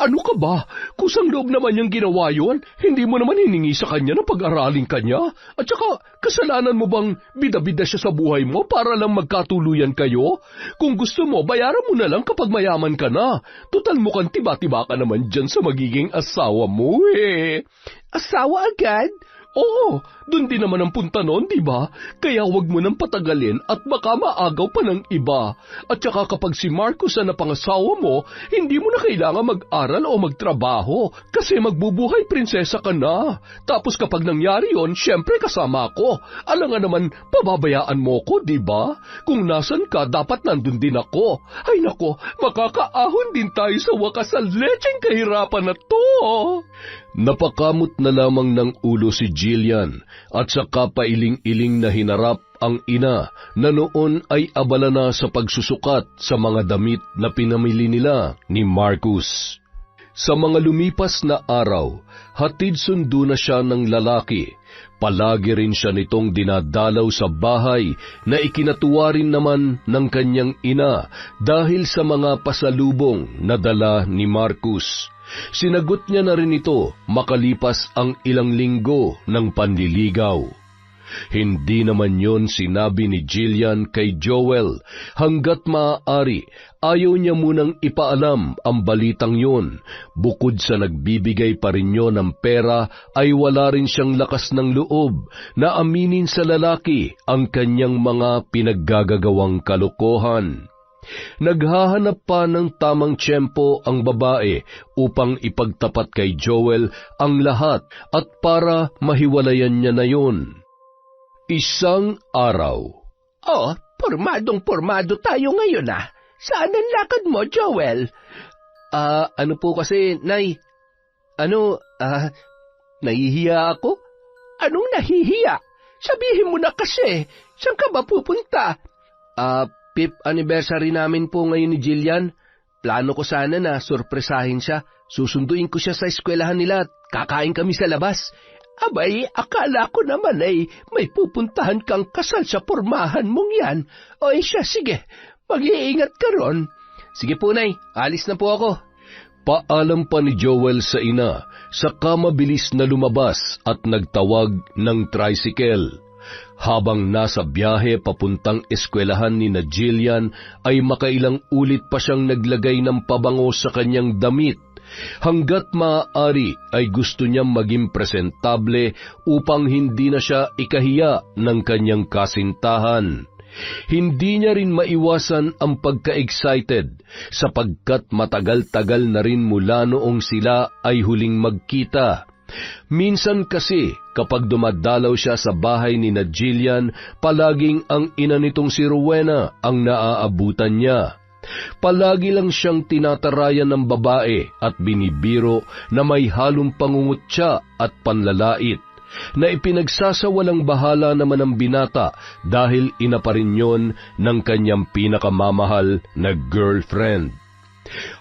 Ano ka ba? Kusang loob naman niyang ginawa yon. Hindi mo naman hiningi sa kanya na pag-aralin kanya. At saka, kasalanan mo bang bida-bida siya sa buhay mo para lang magkatuluyan kayo? Kung gusto mo, bayaran mo na lang kapag mayaman ka na. Tutal mukhang tiba-tiba ka naman dyan sa magiging asawa mo eh. Asawa agad? Oo, dun din naman ang punta noon, di ba? Kaya wag mo nang patagalin at baka maagaw pa ng iba. At saka kapag si Marcus na napangasawa mo, hindi mo na kailangan mag-aral o magtrabaho kasi magbubuhay prinsesa ka na. Tapos kapag nangyari yon, syempre kasama ako. Alam nga naman, pababayaan mo ko, di ba? Kung nasan ka, dapat nandun din ako. Ay nako, makakaahon din tayo sa wakas sa lecheng kahirapan na to. Napakamot na lamang ng ulo si Jillian at saka pailing-iling na hinarap ang ina na noon ay abala na sa pagsusukat sa mga damit na pinamili nila ni Marcus. Sa mga lumipas na araw, hatid sundo na siya ng lalaki. Palagi rin siya nitong dinadalaw sa bahay na ikinatuwa rin naman ng kanyang ina dahil sa mga pasalubong na dala ni Marcus. Sinagot niya na rin ito makalipas ang ilang linggo ng panliligaw. Hindi naman yon sinabi ni Jillian kay Joel hanggat maaari. Ayaw niya munang ipaalam ang balitang yon. Bukod sa nagbibigay pa rin yon ng pera, ay wala rin siyang lakas ng loob na aminin sa lalaki ang kanyang mga pinaggagawang kalokohan. Naghahanap pa ng tamang tiyempo ang babae upang ipagtapat kay Joel ang lahat at para mahiwalayan niya na yon. Isang araw. Oh, pormadong-pormado tayo ngayon ah. Saan ang lakad mo, Joel? Ano po kasi, Nay? Nahihiya ako? Anong nahihiya? Sabihin mo na kasi, saan ka ba pupunta? Fifth anniversary namin po ngayon ni Jillian. Plano ko sana na sorpresahin siya. Susunduin ko siya sa eskwelahan nila at kakain kami sa labas. Abay, akala ko naman ay may pupuntahan kang kasal sa pormahan mong yan. O siya, sige, mag-iingat ka ron. Sige po, Nay, alis na po ako. Paalam pa ni Joel sa ina, saka mabilis na lumabas at nagtawag ng tricycle. Habang nasa biyahe papuntang eskwelahan ni Jillian ay makailang ulit pa siyang naglagay ng pabango sa kanyang damit. Hanggat maaari ay gusto niyang maging presentable upang hindi na siya ikahiya ng kanyang kasintahan. Hindi niya rin maiwasan ang pagka-excited sapagkat matagal-tagal na rin mula noong sila ay huling magkita. Minsan kasi kapag dumadalaw siya sa bahay ni Jillian, palaging ang ina nitong si Rowena ang naaabutan niya. Palagi lang siyang tinatarayan ng babae at binibiro na may halong pangungutya at panlalait, na ipinagsasawalang bahala naman ang binata dahil ina pa rin yon ng kanyang pinakamamahal na girlfriend.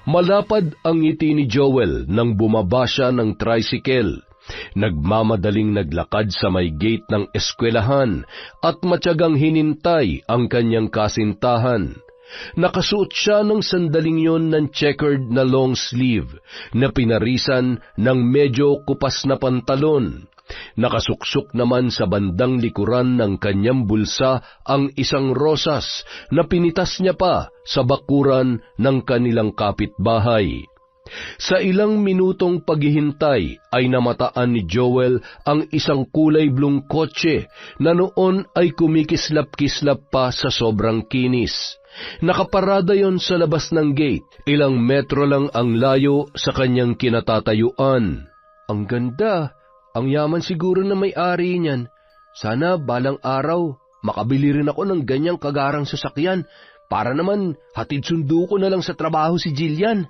Malapad ang ngiti ni Joel nang bumaba siya ng tricycle. Nagmamadaling naglakad sa may gate ng eskwelahan at matyagang hinintay ang kanyang kasintahan. Nakasuot siya ng sandaling yon ng checkered na long sleeve na pinarisan ng medyo kupas na pantalon. Nakasuksok naman sa bandang likuran ng kanyang bulsa ang isang rosas na pinitas niya pa sa bakuran ng kanilang kapitbahay. Sa ilang minutong paghihintay ay namataan ni Joel ang isang kulay blong kotse na noon ay kumikislap-kislap pa sa sobrang kinis. Nakaparada yon sa labas ng gate, ilang metro lang ang layo sa kanyang kinatatayuan. Ang ganda, ang yaman siguro na may-ari niyan. Sana balang araw, makabili rin ako ng ganyang kagarang sasakyan para naman hatid sundo ko na lang sa trabaho si Jillian.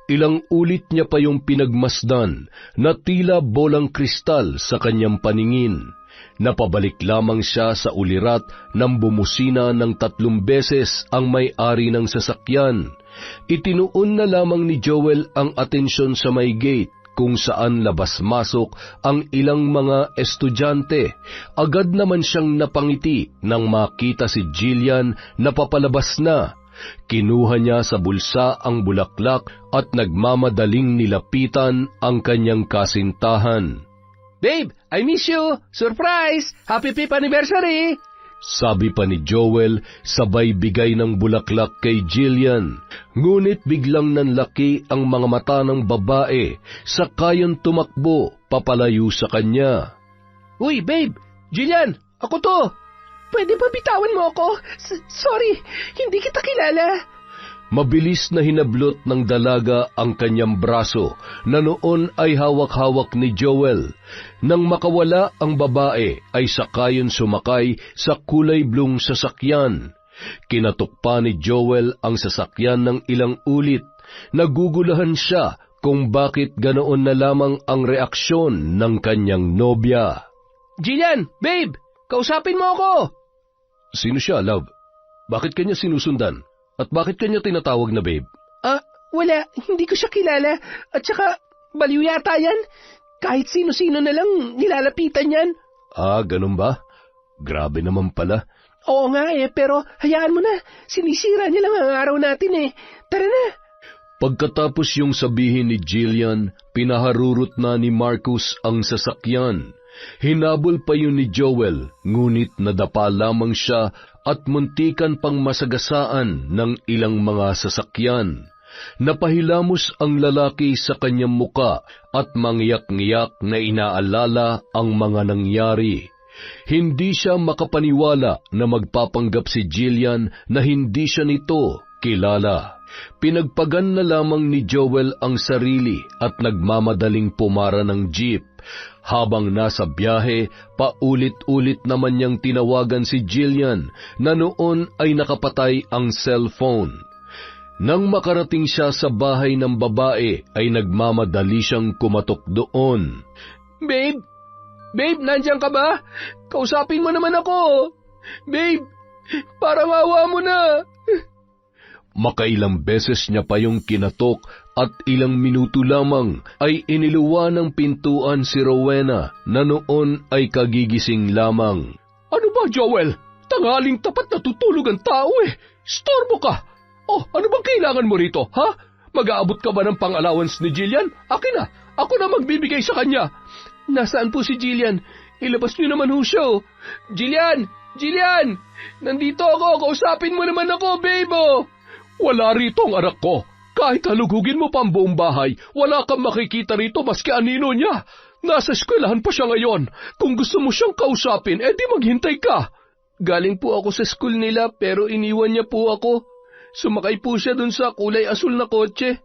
Ilang ulit niya pa yung pinagmasdan na tila bolang kristal sa kanyang paningin. Napabalik lamang siya sa ulirat nang bumusina ng 3 beses ang may-ari ng sasakyan. Itinuon na lamang ni Joel ang atensyon sa may gate kung saan labas-masok ang ilang mga estudyante. Agad naman siyang napangiti nang makita si Jillian na papalabas na. Kinuha niya sa bulsa ang bulaklak at nagmamadaling nilapitan ang kanyang kasintahan. Babe, I miss you! Surprise! Happy 5th anniversary! Sabi pa ni Joel, sabay bigay ng bulaklak kay Jillian. Ngunit biglang nanlaki ang mga mata ng babae, sakayon tumakbo papalayo sa kanya. Uy, babe! Jillian, ako to! Pwede ba bitawan mo ako? Sorry, hindi kita kilala. Mabilis na hinablot ng dalaga ang kanyang braso na noon ay hawak-hawak ni Joel. Nang makawala ang babae ay sakayon sumakay sa kulay blong sasakyan. Kinatukpa ni Joel ang sasakyan ng ilang ulit. Nagugulahan siya kung bakit ganoon na lamang ang reaksyon ng kanyang nobya. Jillian, babe! Kausapin mo ako! Sino siya, love? Bakit kanya sinusundan? At bakit kanya tinatawag na babe? Wala. Hindi ko siya kilala. At saka, baliw yata yan. Kahit sino-sino na lang nilalapitan yan. Ganun ba? Grabe naman pala. Oo nga pero hayaan mo na. Sinisira niya lang ang araw natin Tara na. Pagkatapos yung sabihin ni Jillian, pinaharurot na ni Marcus ang sasakyan. Hinabol pa yun ni Joel, ngunit nadapa lamang siya at muntikan pang masagasaan ng ilang mga sasakyan. Napahilamos ang lalaki sa kanyang muka at mangyak-ngyak na inaalala ang mga nangyari. Hindi siya makapaniwala na magpapanggap si Jillian na hindi siya nito kilala. Pinagpagan na lamang ni Joel ang sarili at nagmamadaling pumara ng jeep. Habang nasa biyahe, paulit-ulit naman niyang tinawagan si Jillian na noon ay nakapatay ang cellphone. Nang makarating siya sa bahay ng babae, ay nagmamadali siyang kumatok doon. Babe! Babe, nandiyan ka ba? Kausapin mo naman ako! Babe, parang awa mo na! Makailang beses niya pa yung kinatok at ilang minuto lamang ay iniluwa ng pintuan si Rowena na noon ay kagigising lamang. Ano ba, Joel? Tanghaling tapat na tutulog ang tao Storbo ka! Ano bang kailangan mo rito, ha? Mag-aabot ka ba ng pang-allowance ni Jillian? Akin na! Ako na magbibigay sa kanya! Nasaan po si Jillian? Ilabas niyo naman siya, Jillian! Jillian! Nandito ako! Kausapin mo naman ako, babe, Wala rito ang anak ko. Kahit halugugin mo pa ang buong bahay, wala kang makikita rito maski anino niya. Nasa eskwelahan pa siya ngayon. Kung gusto mo siyang kausapin, di maghintay ka. Galing po ako sa school nila pero iniwan niya po ako. Sumakay po siya dun sa kulay asul na kotse.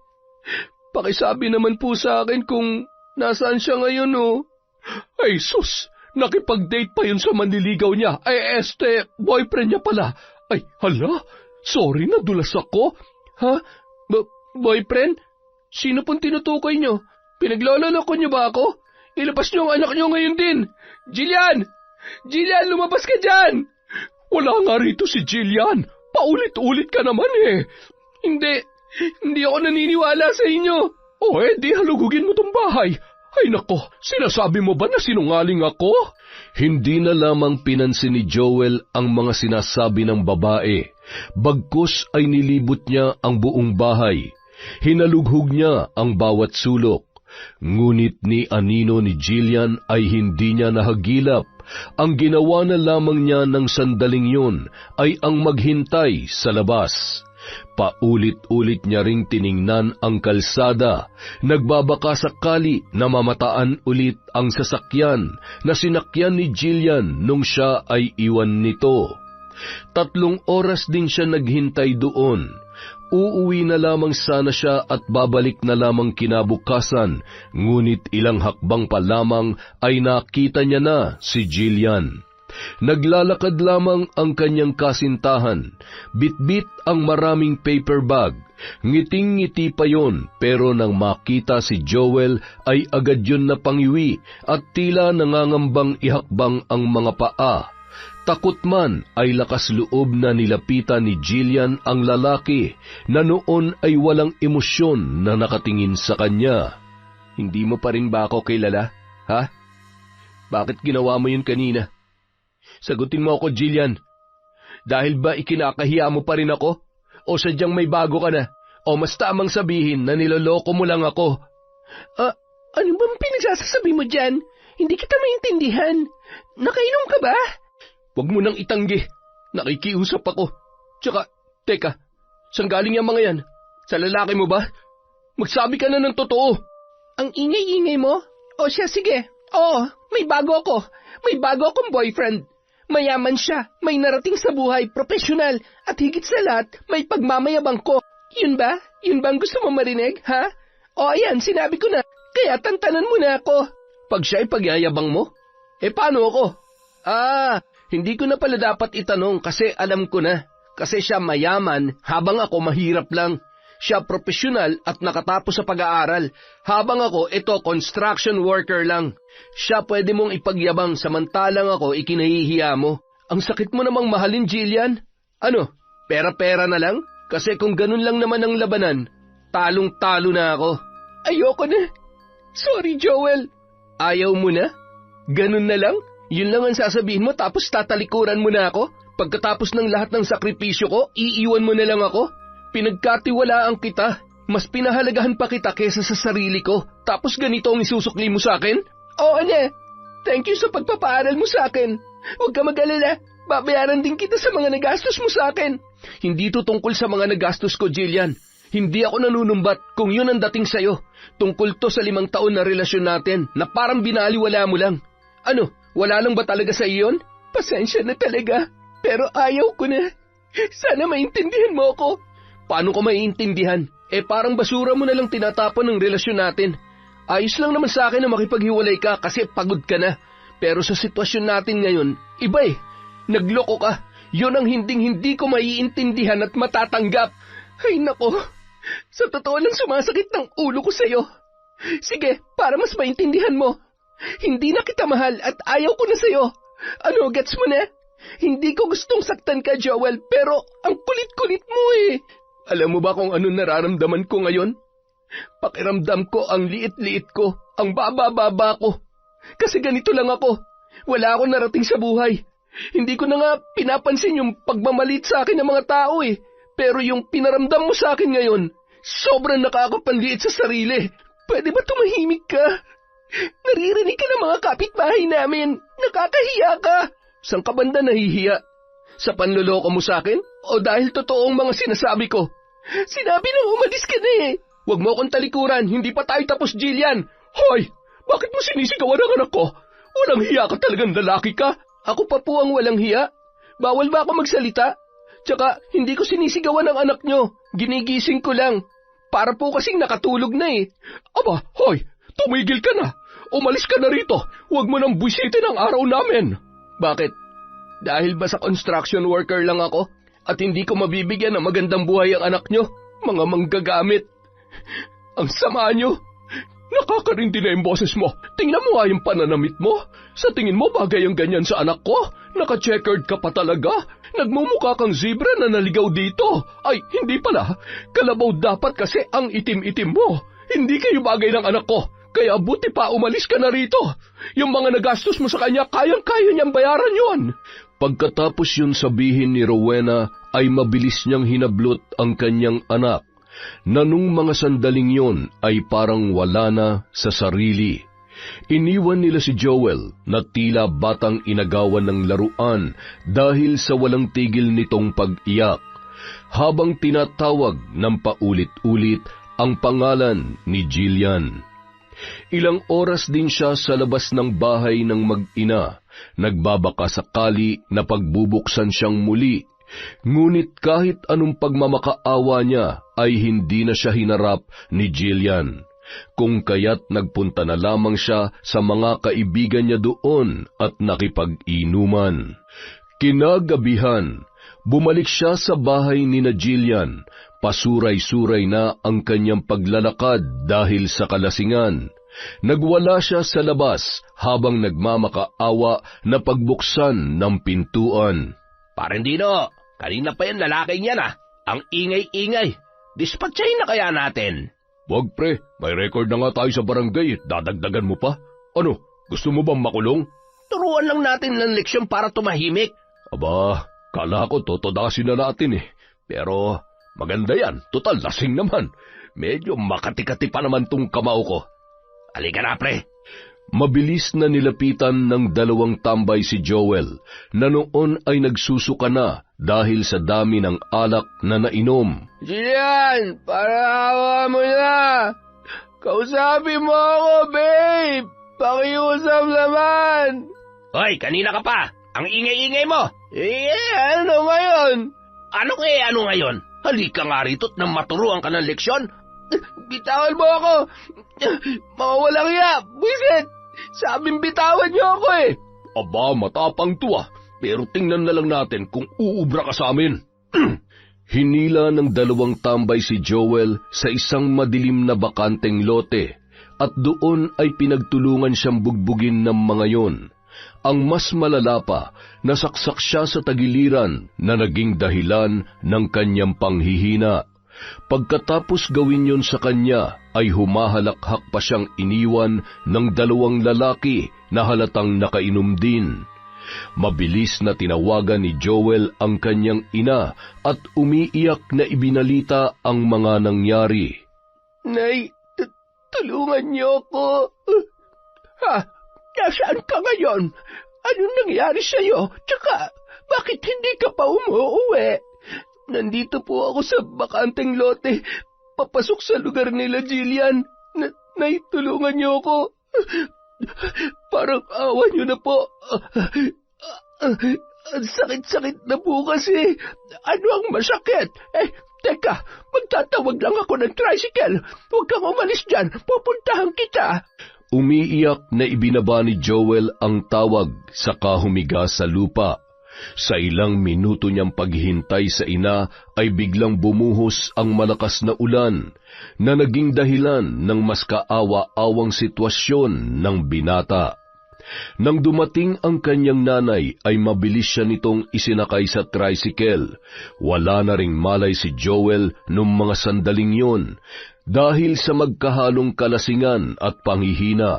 Pakisabi naman po sa akin kung nasaan siya ngayon, Ay sus, nakipag-date pa yun sa manliligaw niya. Boyfriend niya pala. Ay, hala, sorry na dulas ako. Ha? Boyfriend? Sino pong tinutukoy niyo? Pinaglololoko niyo ba ako? Ilabas niyo ang anak niyo ngayon din. Jillian! Jillian, lumabas ka dyan! Wala nga rito si Jillian. Paulit-ulit ka naman Hindi ako naniniwala sa inyo. Di halugugin mo tong bahay. Ay nako, sinasabi mo ba na sinungaling ako? Hindi na lamang pinansin ni Joel ang mga sinasabi ng babae. Bagkus ay nilibot niya ang buong bahay. Hinalughog niya ang bawat sulok. Ngunit ni anino ni Jillian ay hindi niya nahagilap. Ang ginawa na lamang niya ng sandaling yun ay ang maghintay sa labas. Paulit-ulit niya ring tiningnan ang kalsada, nagbabaka sakali na mamataan ulit ang sasakyan na sinakyan ni Jillian nung siya ay iwan nito. 3 oras din siya naghintay doon. Uuwi na lamang sana siya at babalik na lamang kinabukasan, ngunit ilang hakbang pa lamang ay nakita niya na si Jillian. Naglalakad lamang ang kanyang kasintahan, bitbit ang maraming paper bag. Ngiting-ngiti pa yon, pero nang makita si Joel ay agad yun napangiwi at tila nangangambang ihakbang ang mga paa. Takot man ay lakas loob na nilapitan ni Jillian ang lalaki na noon ay walang emosyon na nakatingin sa kanya. Hindi mo pa rin ba ako kilala, ha? Bakit ginawa mo yun kanina? Sagutin mo ako, Jillian. Dahil ba ikinakahiya mo pa rin ako? O sadyang may bago ka na? O mas tamang sabihin na niloloko mo lang ako? Ano bang pinagsasabi mo dyan? Hindi kita maintindihan. Nakainom ka ba? Huwag mo nang itanggi. Nakikiusap ako. Tsaka, teka, saan galing yung mga yan? Sa lalaki mo ba? Magsabi ka na ng totoo. Ang ingay-ingay mo? O siya, sige. Oo, may bago ako. May bago akong boyfriend. Mayaman siya, may narating sa buhay, profesional, at higit sa lahat, may pagmamayabang ko. Yun ba? Yun ba ang gusto mo marinig, ha? O ayan, sinabi ko na. Kaya tantanan mo na ako. Pag siya ay pagyayabang mo? Paano ako? Hindi ko na pala dapat itanong kasi alam ko na. Kasi siya mayaman habang ako mahirap lang. Siya profesional at nakatapos sa pag-aaral. Habang ako, construction worker lang. Siya pwede mong ipagyabang samantalang ako ikinahihiya mo. Ang sakit mo namang mahalin, Jillian. Ano, pera-pera na lang? Kasi kung ganun lang naman ang labanan, talong-talo na ako. Ayoko na. Sorry, Joel. Ayaw mo na? Ganun na lang? Yun lang ang sasabihin mo tapos tatalikuran mo na ako? Pagkatapos ng lahat ng sakripisyo ko, iiwan mo na lang ako? Pinagkatiwalaan kita. Mas pinahalagahan pa kita kesa sa sarili ko. Tapos ganito ang isusukli mo sa akin? Oo na. Thank you sa pagpapaaral mo sa akin. Huwag ka mag-alala. Babayaran din kita sa mga nagastos mo sa akin. Hindi to tungkol sa mga nagastos ko, Jillian. Hindi ako nanunumbat kung yun ang dating sayo. Tungkol to sa 5 taon na relasyon natin na parang binaliwala mo lang. Ano, wala lang ba talaga sa iyon? Pasensya na talaga, pero ayaw ko na. Sana maintindihan mo ako. Paano ko maiintindihan? Parang basura mo na lang tinatapon ng relasyon natin. Ayos lang naman sa akin na makipaghiwalay ka kasi pagod ka na. Pero sa sitwasyon natin ngayon, iba Nagloko ka. Yun ang hinding-hindi ko maiintindihan at matatanggap. Ay nako, sa totoo lang sumasakit ng ulo ko sa'yo. Sige, para mas maintindihan mo. Hindi na kita mahal at ayaw ko na sa'yo. Ano, gets mo na? Hindi ko gustong saktan ka, Joel, pero ang kulit-kulit mo Alam mo ba kung ano nararamdaman ko ngayon? Pakiramdam ko ang liit-liit ko, ang baba-baba ko. Kasi ganito lang ako. Wala akong narating sa buhay. Hindi ko na nga pinapansin yung pagmamalit sa akin ng mga tao Pero yung pinaramdam mo sa akin ngayon, sobrang nakakapanliit sa sarili. Pwede ba tumahimik ka? Naririnig ka ng mga kapitbahay namin. Nakakahiya ka. Saan ka banda nahihiya? Sa panloloko mo sa akin? O dahil totoong mga sinasabi ko? Sinabi nang umalis ka na Huwag mo akong talikuran. Hindi pa tayo tapos, Jillian. Hoy! Bakit mo sinisigawan ang anak ko? Walang hiya ka talagang lalaki ka. Ako pa po ang walang hiya. Bawal ba ako magsalita? Tsaka, hindi ko sinisigawan ang anak nyo. Ginigising ko lang. Para po kasing nakatulog na Aba, hoy! Tumigil ka na! Umalis ka na rito! Huwag mo nang buwisitin ang araw namin! Bakit? Dahil ba sa construction worker lang ako? At hindi ko mabibigyan ng magandang buhay ang anak nyo? Mga manggagamit! Ang sama nyo! Nakakarindi na yung boses mo. Tingnan mo nga yung pananamit mo. Sa tingin mo bagay ang ganyan sa anak ko? Naka-checkered ka pa talaga? Nagmumukha kang zebra na naligaw dito. Ay, hindi pala. Kalabaw dapat kasi ang itim-itim mo. Hindi kayo bagay ng anak ko. Kaya buti pa umalis ka na rito. Yung mga nagastos mo sa kanya, kayang-kaya niyang bayaran yon. Pagkatapos yun sabihin ni Rowena, ay mabilis niyang hinablot ang kanyang anak, na nung mga sandaling yon ay parang wala na sa sarili. Iniwan nila si Joel na tila batang inagawan ng laruan dahil sa walang tigil nitong pag-iyak. habang tinatawag ng paulit-ulit ang pangalan ni Jillian. Ilang oras din siya sa labas ng bahay ng mag-ina, nagbabaka sakali na pagbubuksan siyang muli. Ngunit kahit anong pagmamakaawa niya ay hindi na siya hinarap ni Jillian, kung kaya't nagpunta na lamang siya sa mga kaibigan niya doon at nakipag-inuman. Kinagabihan, bumalik siya sa bahay ni na Jillian. Pasuray-suray na ang kanyang paglalakad dahil sa kalasingan. Nagwala siya sa labas habang nagmamakaawa na pagbuksan ng pintuan. Parendino, kanina pa yan lalaking yan ah. Ang ingay-ingay. Dispatchahin na kaya natin? Wag pre, may record na nga tayo sa barangay. Dadagdagan mo pa? Ano, gusto mo bang makulong? Turuan lang natin ng leksyon para tumahimik. Aba, kala ko totodasin na natin eh. Pero maganda yan, total lasing naman. Medyo makati-kati pa naman tong kamao ko. Halika na, pre. Mabilis na nilapitan ng dalawang tambay si Joel, na noon ay nagsusuka na dahil sa dami ng alak na nainom. Jillian, parawa mo na! Kausapin mo ako, babe! Pakiusap naman! Hoy, kanina ka pa! Ang ingay-ingay mo! Ano ngayon? Ano ngayon? Halika nga rito't nang maturuan ka ng leksyon. Bitawan mo ako! Mawawalang ya! Buisit! Sabing bitawan niyo ako eh! Aba, matapang to ah. Pero tingnan na lang natin kung uubra ka sa amin. Hinila ng dalawang tambay si Joel sa isang madilim na bakanteng lote at doon ay pinagtulungan siyang bugbugin ng mga yon. Ang mas malala pa, nasaksak siya sa tagiliran na naging dahilan ng kanyang panghihina. Pagkatapos gawin yon sa kanya, ay humahalakhak pa siyang iniwan ng dalawang lalaki na halatang nakainom din. Mabilis na tinawagan ni Joel ang kanyang ina at umiiyak na ibinalita ang mga nangyari. Nay, tulungan niyo ako. Nasaan ka ngayon? Anong nangyari sa'yo? Tsaka, bakit hindi ka pa umuuwi? Nandito po ako sa bakanteng lote, papasok sa lugar nila Jillian. Nay, tulungan niyo ako. Parang awa niyo na po. Ang sakit-sakit na po kasi. Ano ang masakit? Teka, magtatawag lang ako ng tricycle. Huwag kang umalis dyan, pupuntahan kita. Umiiyak na ibinaba ni Joel ang tawag saka humiga sa lupa. Sa ilang minuto niyang paghihintay sa ina ay biglang bumuhos ang malakas na ulan na naging dahilan ng mas kaawa-awang sitwasyon ng binata. Nang dumating ang kanyang nanay ay mabilis siya nitong isinakay sa tricycle. Wala na ring malay si Joel nung mga sandaling yon dahil sa magkahalong kalasingan at panghihina,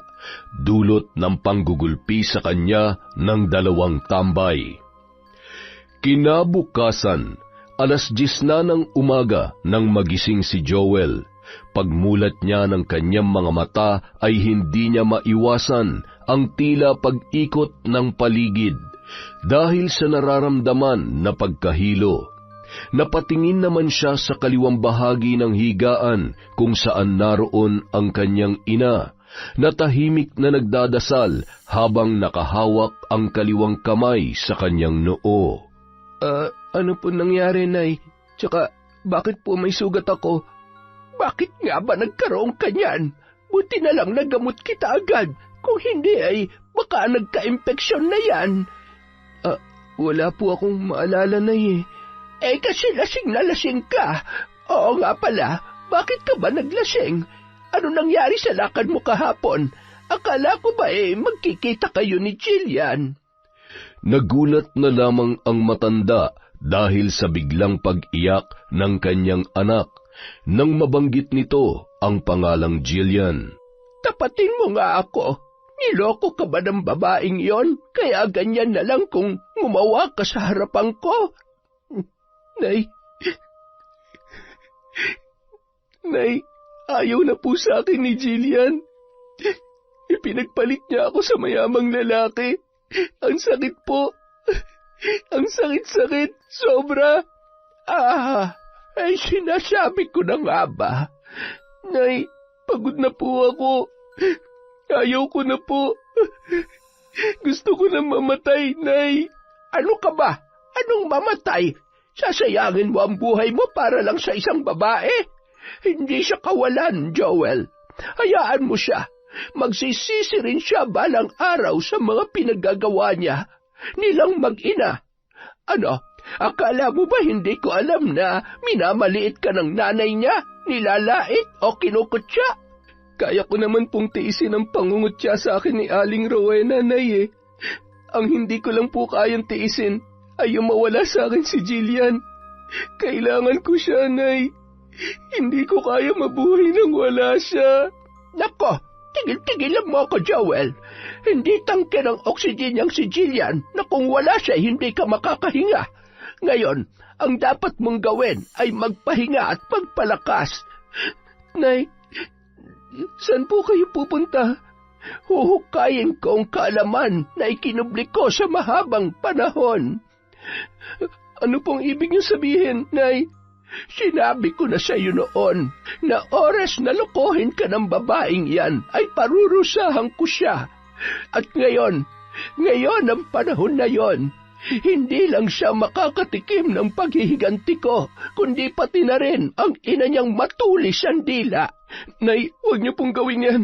dulot ng panggugulpi sa kanya ng dalawang tambay. Kinabukasan, 10:00 na ng umaga nang magising si Joel. Pagmulat niya ng kanyang mga mata ay hindi niya maiwasan ang tila pag-ikot ng paligid dahil sa nararamdaman na pagkahilo. Napatingin naman siya sa kaliwang bahagi ng higaan kung saan naroon ang kanyang ina, na tahimik na nagdadasal habang nakahawak ang kaliwang kamay sa kanyang noo. Ano po nangyari, Nay? Tsaka, bakit po may sugat ako? Bakit nga ba nagkaroon ka niyan? Buti na lang nagamot kita agad. Kung hindi ay, baka nagka-impeksyon na yan. Wala po akong maalala, Nay eh. Kasi lasing na lasing ka. Oo nga pala, bakit ka ba naglasing? Ano nangyari sa lakad mo kahapon? Akala ko ba magkikita kayo ni Jillian? Nagulat na lamang ang matanda dahil sa biglang pag-iyak ng kanyang anak nang mabanggit nito ang pangalang Jillian. Tapatin mo nga ako. Niloko ka ba ng babaeng yon? Kaya ganyan na lang kung ngumawa ka sa harapan ko. Nay, ayaw na po sa akin ni Jillian. Ipinagpalit niya ako sa mayamang lalaki. Ang sakit po. Ang sakit-sakit. Sobra. Ay sinasabi ko na nga ba? Nay, pagod na po ako. Ayaw ko na po. Gusto ko na mamatay, Nay. Ano ka ba? Anong mamatay? Sasayangin mo ang buhay mo para lang sa isang babae? Hindi siya kawalan, Joel. Hayaan mo siya. Magsisisi rin siya balang araw sa mga pinaggagawa niya. Nilang mag-ina. Ano? Akala mo ba hindi ko alam na minamaliit ka ng nanay niya, nilalait o kinukutya? Kaya ko naman pong tiisin ang pangungutya sa akin ni Aling Rowena, Nay, eh. Ang hindi ko lang po kayang tiisin ay yung mawala sa akin si Jillian. Kailangan ko siya, Nay. Hindi ko kaya mabuhay nang wala siya. Nako, tigil-tigilan mo ako, Joel. Hindi tangke ng oxygen niyang si Jillian na kung wala siya hindi ka makakahinga. Ngayon, ang dapat mong gawin ay magpahinga at magpalakas. Nay, saan po kayo pupunta? Huhukayin ko ang kaalaman na ikinubli ko sa mahabang panahon. Ano pong ibig niyo sabihin, Nay? Sinabi ko na sa iyo noon na oras na lokohin ka ng babaeng yan ay parurusahan ko siya. At ngayon ang panahon na yon, hindi lang siya makakatikim ng paghihiganti ko, kundi pati na rin ang ina niyang matulis ang dila. Nay, huwag niyo pong gawin yan.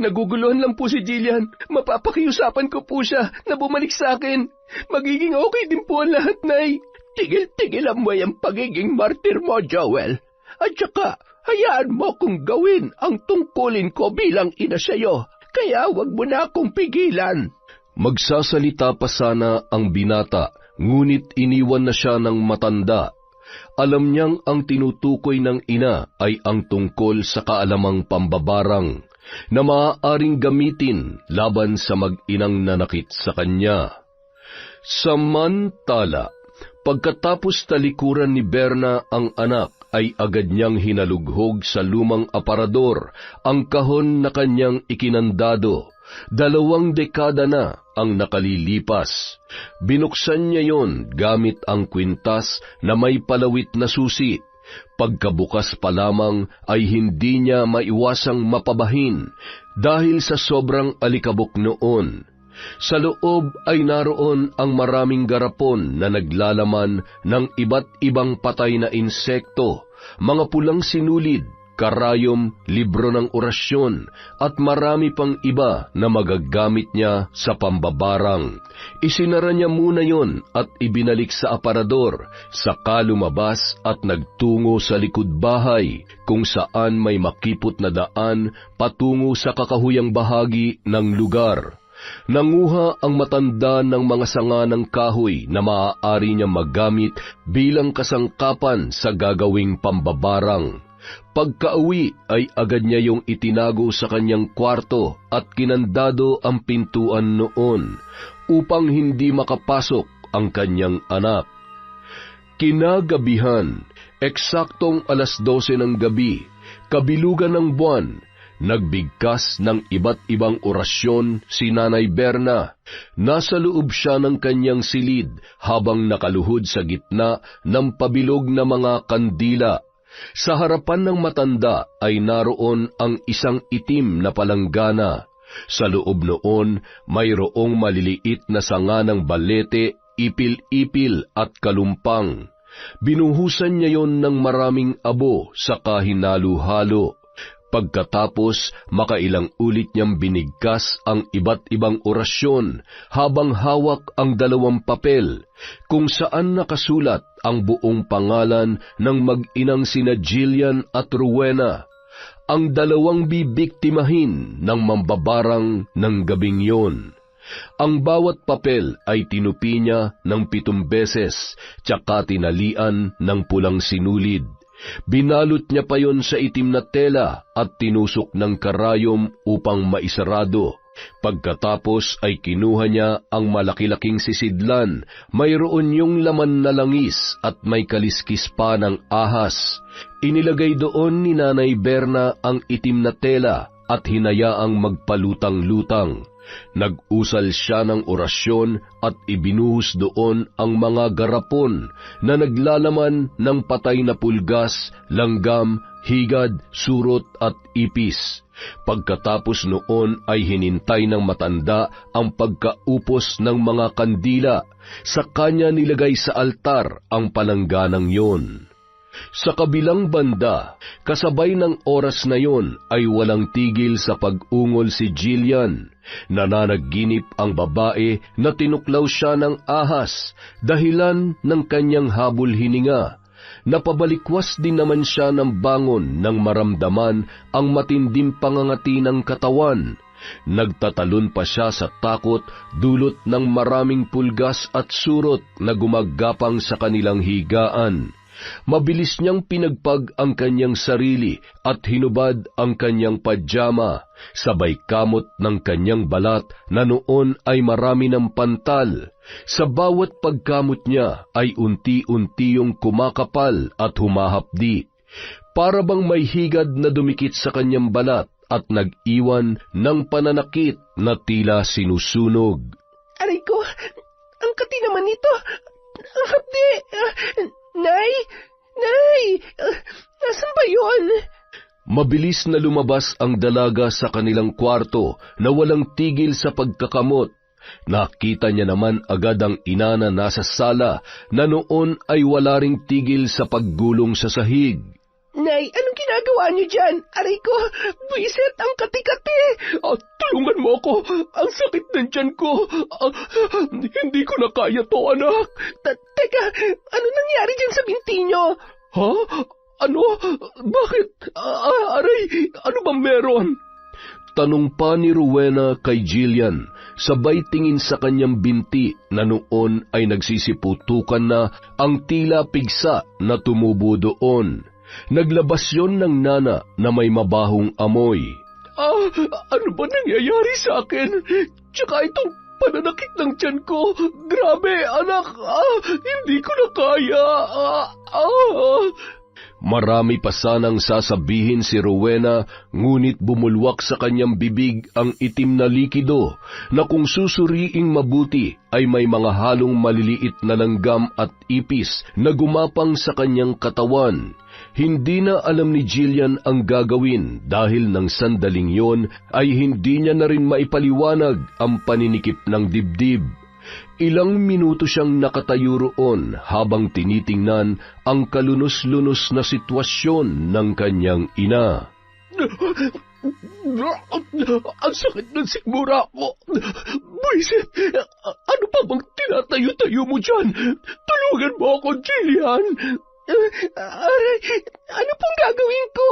Naguguluhan lang po si Jillian. Mapapakiusapan ko po siya na bumalik sa akin. Magiging okay din po ang lahat, Nay. Tigil-tigilan mo yung pagiging martir mo, Joel. At saka, hayaan mo kung gawin ang tungkulin ko bilang ina sa'yo. Kaya huwag mo na akong pigilan. Magsasalita pa sana ang binata, ngunit iniwan na siya ng matanda. Alam niyang ang tinutukoy ng ina ay ang tungkol sa kaalamang pambabarang na maaaring gamitin laban sa mag-inang nanakit sa kanya. Samantala, pagkatapos talikuran ni Berna ang anak, ay agad niyang hinalughog sa lumang aparador ang kahon na kanyang ikinandado. 2 dekada na ang nakalilipas. Binuksan niya yon gamit ang kwintas na may palawit na susi. Pagkabukas pa lamang ay hindi niya maiwasang mapabahin dahil sa sobrang alikabok noon. Sa loob ay naroon ang maraming garapon na naglalaman ng iba't ibang patay na insekto, mga pulang sinulid, karayom, libro ng orasyon, at marami pang iba na magagamit niya sa pambabarang. Isinara niya muna yon at ibinalik sa aparador, saka lumabas at nagtungo sa likod bahay, kung saan may makipot na daan patungo sa kakahuyang bahagi ng lugar. Nanguha ang matanda ng mga sanga ng kahoy na maaari niya magamit bilang kasangkapan sa gagawing pambabarang. Pagkauwi ay agad niya yung itinago sa kanyang kwarto at kinandado ang pintuan noon upang hindi makapasok ang kanyang anak. Kinagabihan, eksaktong 12:00 ng gabi, kabilugan ng buwan, nagbigkas ng iba't ibang orasyon si Nanay Berna. Nasa loob siya ng kanyang silid habang nakaluhod sa gitna ng pabilog na mga kandila. Sa harapan ng matanda ay naroon ang isang itim na palanggana. Sa loob noon, mayroong maliliit na sanga ng balete, ipil-ipil at kalumpang. Binuhusan niya yon ng maraming abo sa kahinalo-halo. Pagkatapos, makailang ulit niyang binigkas ang iba't ibang orasyon habang hawak ang 2 papel kung saan nakasulat ang buong pangalan ng mag-inang sina Jillian at Rowena, ang 2 bibiktimahin ng mambabarang ng gabing yon. Ang bawat papel ay tinupi niya ng 7 beses, tsaka tinalian ng pulang sinulid. Binalot niya pa yon sa itim na tela at tinusok ng karayom upang maisarado. Pagkatapos ay kinuha niya ang malaki-laking sisidlan, mayroon yung laman na langis at may kaliskis pa ng ahas. Inilagay doon ni Nanay Berna ang itim na tela at hinayaang magpalutang-lutang. Nag-usal siya ng orasyon at ibinuhos doon ang mga garapon na naglalaman ng patay na pulgas, langgam, higad, surot at ipis. Pagkatapos noon ay hinintay ng matanda ang pagkaupos ng mga kandila. Sa kanya nilagay sa altar ang palangganang yon. Sa kabilang banda, kasabay ng oras na yon ay walang tigil sa pag-ungol si Jillian. Nananaginip ang babae na tinuklaw siya ng ahas, dahilan ng kanyang habol hininga. Napabalikwas din naman siya ng bangon nang maramdaman ang matinding pangangati ng katawan. Nagtatalon pa siya sa takot dulot ng maraming pulgas at surot na gumagapang sa kanilang higaan. Mabilis niyang pinagpag ang kanyang sarili at hinubad ang kanyang pajama, sabay kamot ng kanyang balat na noon ay marami ng pantal. Sa bawat pagkamot niya ay unti-unti yung kumakapal at humahapdi. Para bang may higad na dumikit sa kanyang balat at nag-iwan ng pananakit na tila sinusunog. Aray ko, ang kati naman ito. Ang hapdi. Nay! Nasaan ba yun? Mabilis na lumabas ang dalaga sa kanilang kwarto na walang tigil sa pagkakamot. Nakita niya naman agad ang ina na nasa sala na noon ay wala ring tigil sa paggulong sa sahig. Nay, anong ginagawa niyo dyan? Aray ko, buisit ang kati-kati. Tulungan mo ako. Ang sakit ng tiyan ko. Hindi ko na kaya to, anak. Teka, ano nangyari dyan sa binti niyo? Ha? Ano? Bakit? Aray, ano bang meron? Tanong pa ni Rowena kay Jillian, sabay tingin sa kanyang binti na noon ay nagsisiputukan na ang tila pigsa na tumubo doon. Naglabas yon ng nana na may mabahong amoy. Ano ba nangyayari sa akin? Tsaka itong pananakit ng tiyan ko. Grabe, anak. Hindi ko na kaya. Marami pa sanang sasabihin si Rowena, ngunit bumulwak sa kanyang bibig ang itim na likido na kung susuriing mabuti ay may mga halong maliliit na langgam at ipis na gumapang sa kanyang katawan. Hindi na alam ni Jillian ang gagawin dahil ng sandaling yon ay hindi niya na rin maipaliwanag ang paninikip ng dibdib. Ilang minuto siyang nakatayo roon habang tinitingnan ang kalunos-lunos na sitwasyon ng kanyang ina. Ang sakit ng sikmura ko. Buisit, ano pa bang tinatayo-tayo mo dyan? Tulungan mo ako, Jillian. Aray, ano pong gagawin ko?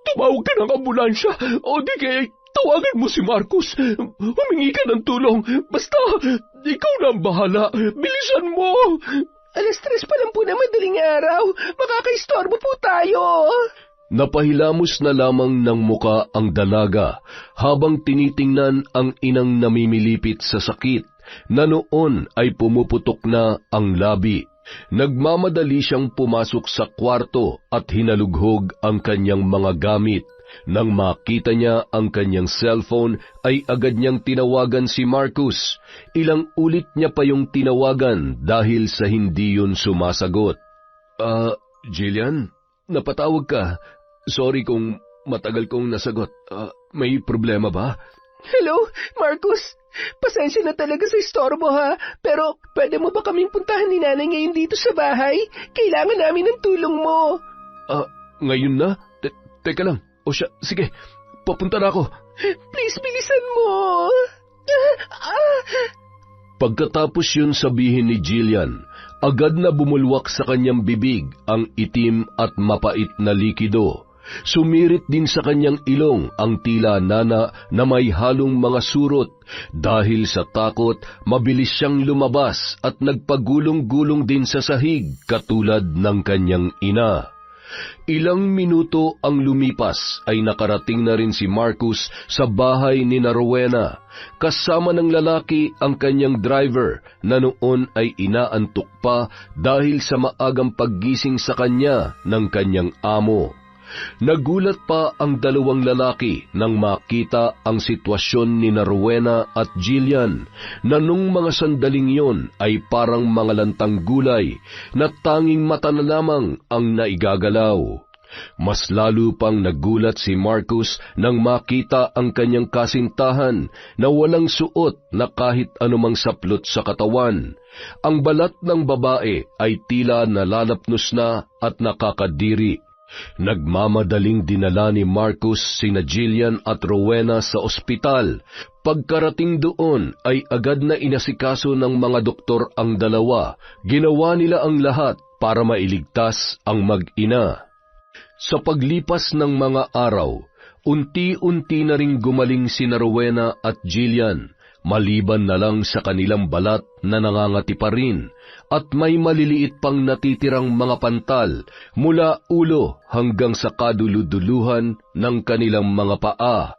Tumawag ka ng ambulansya o di kaya tawagan mo si Marcus. Humingi ka ng tulong. Basta, ikaw na ang bahala. Bilisan mo. 3:00 pa lang po na madaling araw. Makakaistorbo po tayo. Napahilamos na lamang ng muka ang dalaga habang tinitingnan ang inang namimilipit sa sakit na noon ay pumuputok na ang labi. Nagmamadali siyang pumasok sa kwarto at hinalughog ang kanyang mga gamit. Nang makita niya ang kanyang cellphone, ay agad niyang tinawagan si Marcus. Ilang ulit niya pa yung tinawagan dahil sa hindi yun sumasagot. Jillian, napatawag ka. Sorry kung matagal kong nasagot. May problema ba? Hello, Marcus. Pasensya na talaga sa istorbo ha, pero pwede mo ba kaming puntahan ni nanay ngayon dito sa bahay? Kailangan namin ng tulong mo. Ngayon na? Teka lang. O siya, sige, papunta na ako. Please, bilisan mo. Pagkatapos yun sabihin ni Jillian, agad na bumulwak sa kanyang bibig ang itim at mapait na likido. Sumirit din sa kanyang ilong ang tila nana na may halong mga surot. Dahil sa takot, mabilis siyang lumabas at nagpagulong-gulong din sa sahig katulad ng kanyang ina. Ilang minuto ang lumipas ay nakarating na rin si Marcus sa bahay ni Rowena. Kasama ng lalaki ang kanyang driver na noon ay inaantok pa dahil sa maagang paggising sa kanya ng kanyang amo. Nagulat pa ang dalawang lalaki nang makita ang sitwasyon ni Rowena at Jillian na nung mga sandaling yon ay parang mga lantang gulay na tanging mata na lamang ang naigagalaw. Mas lalo pang nagulat si Marcus nang makita ang kanyang kasintahan na walang suot na kahit anumang saplot sa katawan. Ang balat ng babae ay tila nalalapnos na at nakakadiri. Nagmamadaling dinala ni Marcus sina Jillian at Rowena sa ospital. Pagkarating doon ay agad na inasikaso ng mga doktor ang dalawa. Ginawa nila ang lahat para mailigtas ang mag-ina. Sa paglipas ng mga araw, unti-unti na ring gumaling sina Rowena at Jillian, maliban na lang sa kanilang balat na nangangati pa rin, at may maliliit pang natitirang mga pantal mula ulo hanggang sa kaduluduluhan ng kanilang mga paa.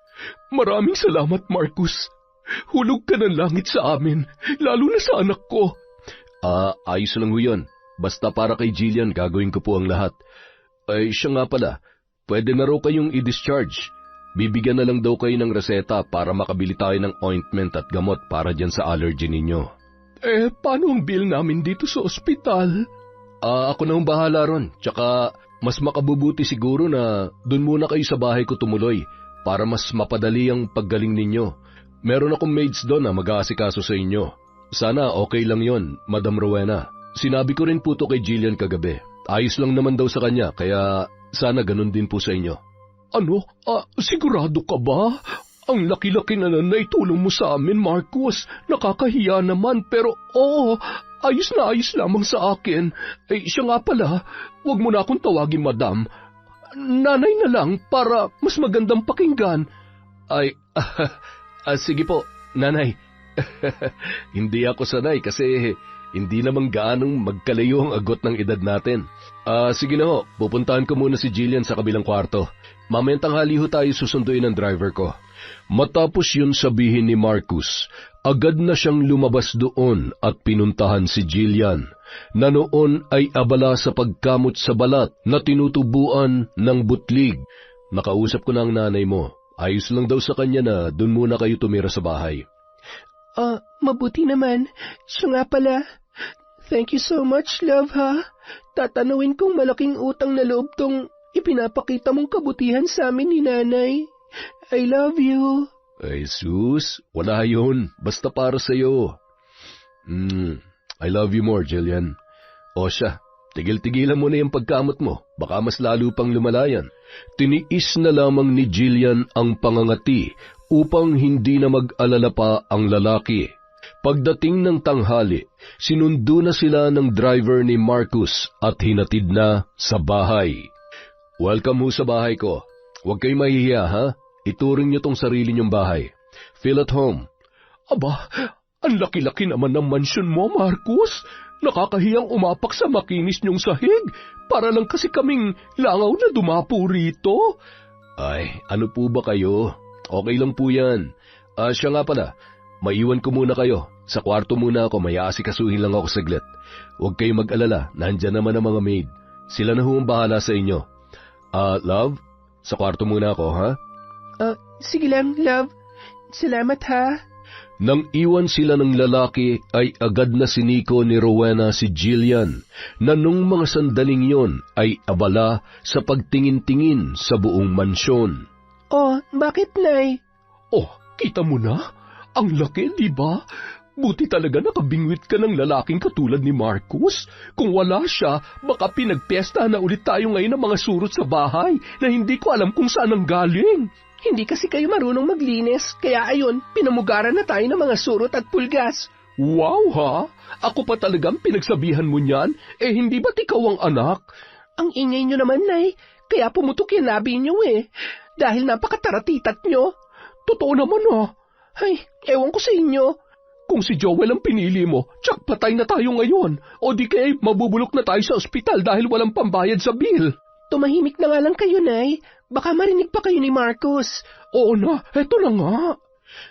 Maraming salamat, Marcus. Hulog ka ng langit sa amin, lalo na sa anak ko. Ayos lang ho yun. Basta para kay Jillian, gagawin ko po ang lahat. Ay, siya nga pala, pwede na raw kayong i-discharge. Bibigyan na lang daw kayo ng reseta para makabili tayo ng ointment at gamot para dyan sa allergy ninyo. Paano ang bill namin dito sa ospital? Ako na ang bahala ron. Tsaka, mas makabubuti siguro na dun muna kayo sa bahay ko tumuloy para mas mapadali ang paggaling ninyo. Meron akong maids doon na mag-aasikaso sa inyo. Sana okay lang yon, Madam Rowena. Sinabi ko rin po to kay Jillian kagabi. Ayos lang naman daw sa kanya, kaya sana ganun din po sa inyo. Ano? Sigurado ka ba? Ang laki-laki na naitulong mo sa amin, Marcus. Nakakahiya naman, pero oo, ayos na ayos lamang sa akin. Siya nga pala, huwag mo na akong tawagin, Madam. Nanay na lang para mas magandang pakinggan. Sige po, Nanay. Hindi ako sanay kasi hindi naman gaanong magkalayo ang agot ng edad natin. Sige na ho, pupuntahan ko muna si Jillian sa kabilang kwarto. Mamayang tanghali ho tayo susunduin ng driver ko. Matapos yun sabihin ni Marcus, agad na siyang lumabas doon at pinuntahan si Jillian, na noon ay abala sa pagkamot sa balat na tinutubuan ng butlig. Nakausap ko na ang nanay mo. Ayos lang daw sa kanya na doon muna kayo tumira sa bahay. Mabuti naman. Siya nga pala. Thank you so much, love, ha? Tatanawin kong malaking utang na loob tong ipinapakita mong kabutihan sa amin ni nanay. I love you. Ay, sus, wala yun. Basta para sa'yo. I love you more, Jillian. O siya, tigil-tigilan mo na yung pagkamot mo. Baka mas lalo pang lumalayan. Tiniis na lamang ni Jillian ang pangangati upang hindi na mag-alala pa ang lalaki. Pagdating ng tanghali, sinundo na sila ng driver ni Marcus at hinatid na sa bahay. Welcome ho sa bahay ko. Huwag kayo mahihiya, ha? Ituring niyo tong sarili niyong bahay. Feel at home. Aba, ang laki-laki naman ng mansyon mo, Marcus. Nakakahiyang umapak sa makinis niyong sahig para lang kasi kaming langaw na dumapo rito. Ay, ano po ba kayo? Okay lang po yan. Siya nga pala, maiwan ko muna kayo. Sa kwarto muna ako, may aasikasuhin lang ako saglit. Huwag kayong mag-alala, nandyan naman ang mga maid. Sila na ho ang bahala sa inyo. Love, sa kwarto muna ako, ha? Sige lang, love. Salamat, ha? Nang iwan sila ng lalaki, ay agad na siniko ni Rowena si Jillian, na nung mga sandaling yon ay abala sa pagtingin-tingin sa buong mansyon. Bakit, Nay? Kita mo na? Ang laki, di ba? Buti talaga nakabingwit ka ng lalaking katulad ni Marcus. Kung wala siya, baka pinagpesta na ulit tayo ngayon ng mga surot sa bahay na hindi ko alam kung saan ang galing. Hindi kasi kayo marunong maglinis, kaya ayun, pinamugaran na tayo ng mga surot at pulgas. Wow, ha? Ako pa talagang pinagsabihan mo niyan? Hindi ba't ikaw ang anak? Ang ingay nyo naman, Nay. Kaya pumutok yung labi nyo Dahil napakataratitat nyo. Totoo naman, ha? Ay, ewan ko sa inyo. Kung si Joel ang pinili mo, tsak patay na tayo ngayon. O di kaya mabubulok na tayo sa ospital dahil walang pambayad sa bill. Tumahimik na nga lang kayo, Nay. Baka marinig pa kayo ni Marcus. Oo na, eto na nga.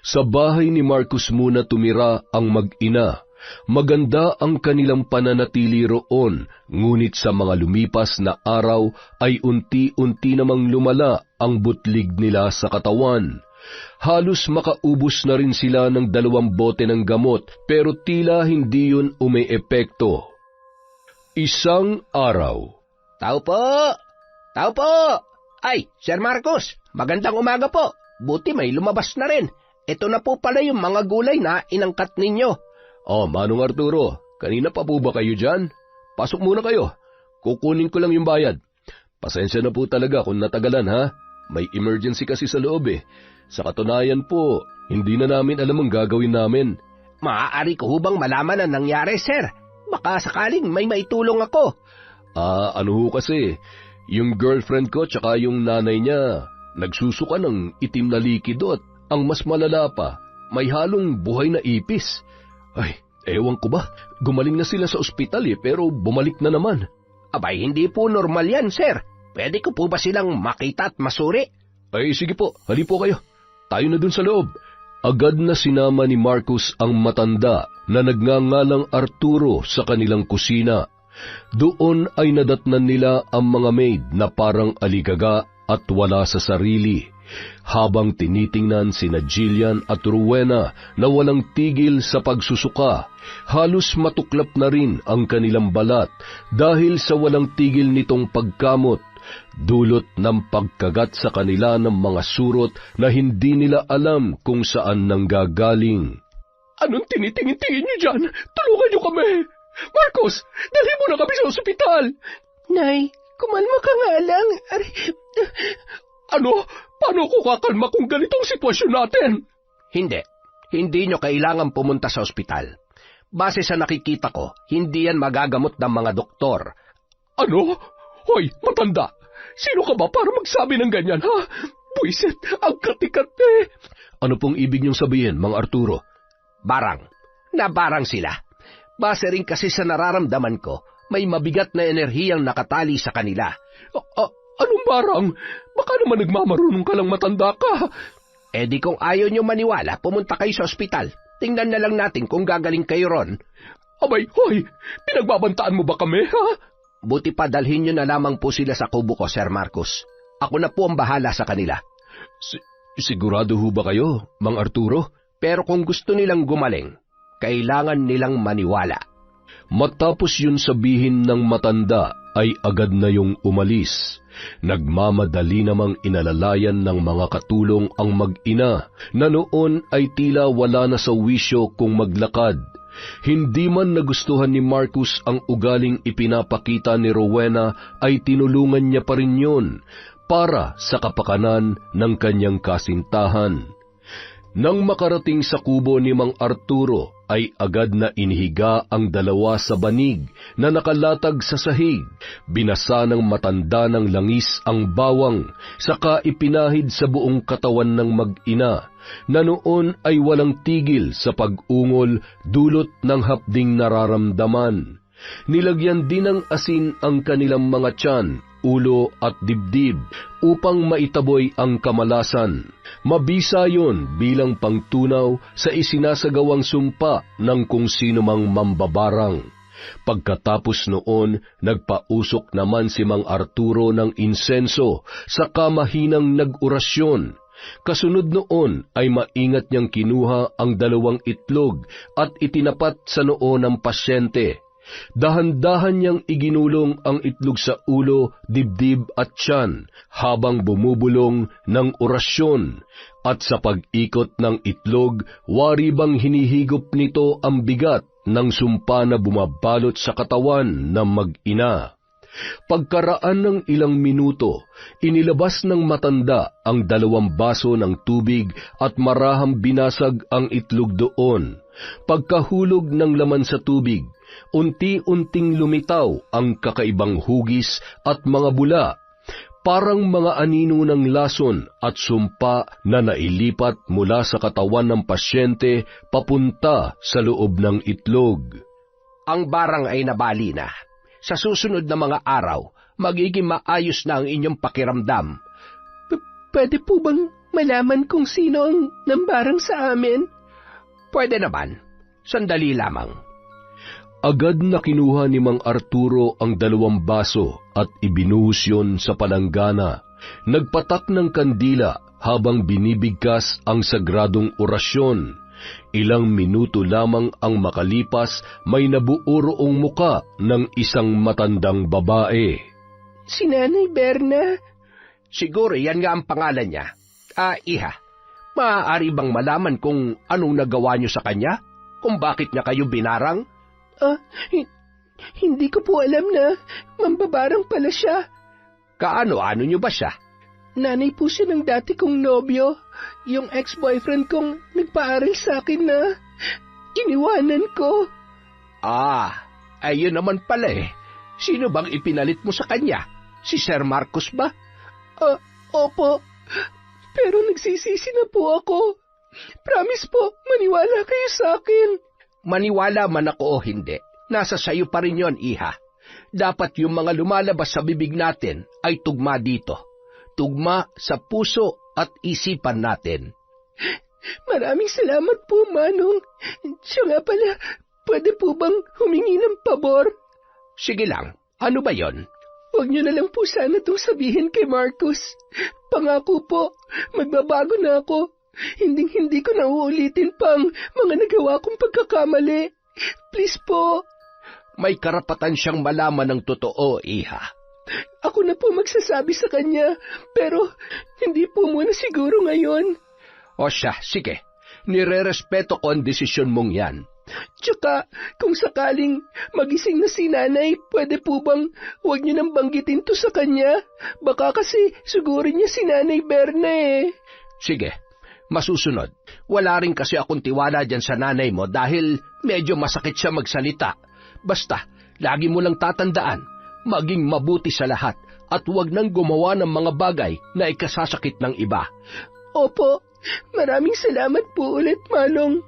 Sa bahay ni Marcus muna tumira ang mag-ina. Maganda ang kanilang pananatili roon, ngunit sa mga lumipas na araw ay unti-unti namang lumala ang butlig nila sa katawan. Halos makaubos na rin sila ng 2 bote ng gamot, pero tila hindi yun umeepekto. Isang araw. Tao po! Tao po! Ay, Sir Marcos, magandang umaga po. Buti may lumabas na rin. Ito na po pala yung mga gulay na inangkat ninyo. Oh, Manong Arturo, kanina pa po ba kayo dyan? Pasok muna kayo. Kukunin ko lang yung bayad. Pasensya na po talaga kung natagalan, ha? May emergency kasi sa loob eh. Sa katunayan po, hindi na namin alam ang gagawin namin. Maaari ko hubang malaman ang nangyari, sir? Baka sakaling may maitulong ako. Ano ho kasi, yung girlfriend ko tsaka yung nanay niya, nagsusuka ng itim na likido at ang mas malala pa, may halong buhay na ipis. Ay, ewan ko ba, gumaling na sila sa ospital pero bumalik na naman. Abay, hindi po normal yan, sir. Pwede ko po ba silang makita at masuri? Ay, sige po, hali po kayo. Tayo na dun sa loob. Agad na sinama ni Marcos ang matanda na nagngangalang Arturo sa kanilang kusina. Doon ay nadatnan nila ang mga maid na parang aligaga at wala sa sarili, habang tinitingnan sina Jillian at Rowena na walang tigil sa pagsusuka. Halos matuklap na rin ang kanilang balat dahil sa walang tigil nitong pagkamot, dulot ng pagkagat sa kanila ng mga surot na hindi nila alam kung saan nanggagaling. Anong tinitingin-tingin niyo dyan? Tulungan niyo kami! Marcos, dalhin mo na kami sa ospital! Nay, kumalma ka nga lang. Ano? Paano ko kakalma kung ganitong sitwasyon natin? Hindi nyo kailangan pumunta sa ospital. Base sa nakikita ko, hindi yan magagamot ng mga doktor. Ano? Hoy, matanda! Sino ka ba para magsabi ng ganyan, ha? Buisit, ang katikat eh! Ano pong ibig niyong sabihin, Mang Arturo? Nabarang sila. Base rin kasi sa nararamdaman ko, may mabigat na enerhiyang nakatali sa kanila. Anong barang? Baka naman nagmamarunong ka lang matanda ka. Di kung ayaw nyo maniwala, pumunta kayo sa ospital. Tingnan na lang natin kung gagaling kayo ron. Abay, hoy! Pinagbabantaan mo ba kami, ha? Buti pa dalhin nyo na lamang po sila sa kubo ko, Sir Marcos. Ako na po ang bahala sa kanila. Sigurado ho ba kayo, Mang Arturo? Pero kung gusto nilang gumaling, kailangan nilang maniwala. Matapos yun sabihin ng matanda, ay agad na yung umalis. Nagmamadali namang inalalayan ng mga katulong ang mag-ina, na noon ay tila wala na sa wisyo kung maglakad. Hindi man nagustuhan ni Marcos ang ugaling ipinapakita ni Rowena, ay tinulungan niya pa rin yun, para sa kapakanan ng kanyang kasintahan. Nang makarating sa kubo ni Mang Arturo, ay agad na inihiga ang dalawa sa banig na nakalatag sa sahig. Binasa ng matanda ng langis ang bawang, saka ipinahid sa buong katawan ng mag-ina, na noon ay walang tigil sa pag-ungol dulot ng hapding nararamdaman. Nilagyan din ng asin ang kanilang mga tiyan, ulo at dibdib upang maitaboy ang kamalasan. Mabisa yon bilang pangtunaw sa isinasagawang sumpa ng kung sino mang mambabarang. Pagkatapos noon, nagpausok naman si Mang Arturo ng insenso sa kamahinang nag-orasyon. Kasunod noon ay maingat niyang kinuha ang 2 itlog at itinapat sa noo ng pasyente. Dahan-dahan niyang iginulong ang itlog sa ulo, dibdib at tiyan habang bumubulong ng orasyon, at sa pag-ikot ng itlog, wari bang hinihigop nito ang bigat ng sumpa na bumabalot sa katawan ng mag-ina. Pagkaraan ng ilang minuto, inilabas ng matanda ang 2 baso ng tubig at marahang binasag ang itlog doon. Pagkahulog ng laman sa tubig, unti-unting lumitaw ang kakaibang hugis at mga bula, parang mga anino ng lason at sumpa na nailipat mula sa katawan ng pasyente papunta sa loob ng itlog. Ang barang ay nabali na. Sa susunod na mga araw, magiging maayos na ang inyong pakiramdam. Pwede po bang malaman kung sino ang nambarang sa amin? Pwede naman. Sandali lamang. Agad na kinuha ni Mang Arturo ang 2 baso at ibinuhos yun sa palanggana. Nagpatak ng kandila habang binibigkas ang sagradong orasyon. Ilang minuto lamang ang makalipas, may nabuuroong muka ng isang matandang babae. Si Nanay Berna. Siguro yan nga ang pangalan niya. Iha, maaari bang malaman kung anong nagawa niyo sa kanya? Kung bakit niya kayo binarang? Hindi ko po alam na mambabarang pala siya. Kaano-ano niyo ba siya? Nanay po siya ng dati kong nobyo, yung ex-boyfriend kong nagpaaral sa akin na iniwanan ko. Ayun naman pala eh. Sino bang ipinalit mo sa kanya? Si Sir Marcos ba? Opo. Pero nagsisisi na po ako. Promise po, maniwala kayo sa akin. Maniwala man ako o hindi, nasa sayo pa rin yon, iha. Dapat yung mga lumalabas sa bibig natin ay tugma dito. Tugma sa puso at isipan natin. Maraming salamat po, Manong. Siya nga pala, pwede po bang humingi ng pabor? Sige lang, ano ba yon? Huwag niyo na lang po sana itong sabihin kay Marcos. Pangako po, magbabago na ako. Hindi ko na uulitin pang mga nagawa kong pagkakamali. Please po. May karapatan siyang malaman ng totoo, iha. Ako na po magsasabi sa kanya, pero hindi po muna siguro ngayon. O siya, sige. Nire-respeto ko ang desisyon mong yan. Tsaka, kung sakaling magising na si Nanay, pwede po bang huwag niyo nang banggitin to sa kanya? Baka kasi sigurin niya si Nanay Berna eh. Sige, masusunod. Wala rin kasi akong tiwala dyan sa nanay mo dahil medyo masakit siya magsalita. Basta, lagi mo lang tatandaan, maging mabuti sa lahat at huwag nang gumawa ng mga bagay na ikasasakit ng iba. Opo, maraming salamat po ulit, Manong.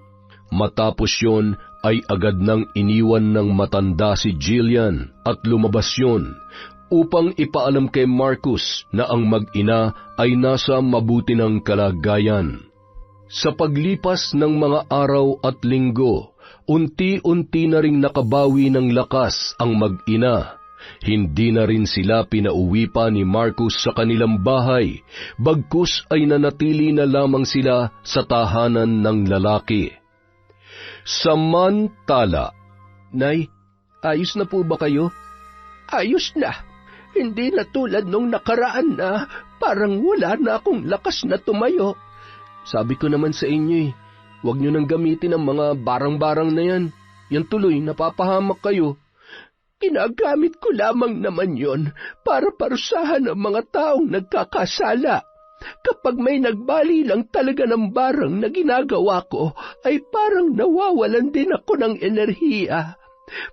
Matapos yon ay agad nang iniwan ng matanda si Jillian at lumabas yon upang ipaalam kay Marcos na ang mag-ina ay nasa mabuti ng kalagayan. Sa paglipas ng mga araw at linggo, unti-unti na ring nakabawi ng lakas ang mag-ina. Hindi na rin sila pinauwi pa ni Marcos sa kanilang bahay, bagkus ay nanatili na lamang sila sa tahanan ng lalaki. Samantala, Nay, ayos na po ba kayo? Ayos na. Hindi na tulad nung nakaraan na parang wala na akong lakas na tumayo. Sabi ko naman sa inyo huwag nyo nang gamitin ang mga barang-barang na yan. Yan tuloy, napapahamak kayo. Ginagamit ko lamang naman yon para parusahan ang mga taong nagkakasala. Kapag may nagbali lang talaga ng barang na ginagawa ko, ay parang nawawalan din ako ng enerhiya.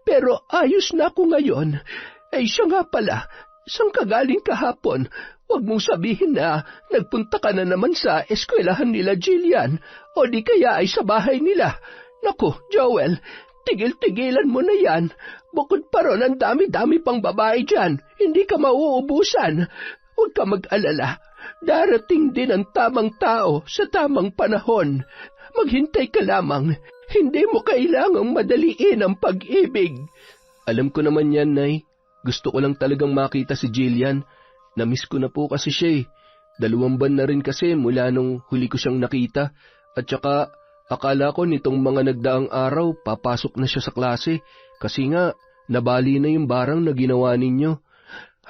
Pero ayos na ako ngayon. Siya nga pala, saan ka galing kahapon? Huwag mong sabihin na nagpunta ka na naman sa eskwelahan nila Jillian, o di kaya ay sa bahay nila. Naku, Joel, tigil-tigilan mo na yan. Bukod pa ron, ang dami-dami pang babae dyan. Hindi ka mauubusan. Huwag ka mag-alala. Darating din ang tamang tao sa tamang panahon. Maghintay ka lamang. Hindi mo kailangang madaliin ang pag-ibig. Alam ko naman yan, Nay. Gusto ko lang talagang makita si Jillian. Namiss ko na po kasi siya 2 buwan na rin kasi mula nung huli ko siyang nakita. At saka, akala ko nitong mga nagdaang araw, papasok na siya sa klase. Kasi nga, nabali na yung barang na ginawa ninyo.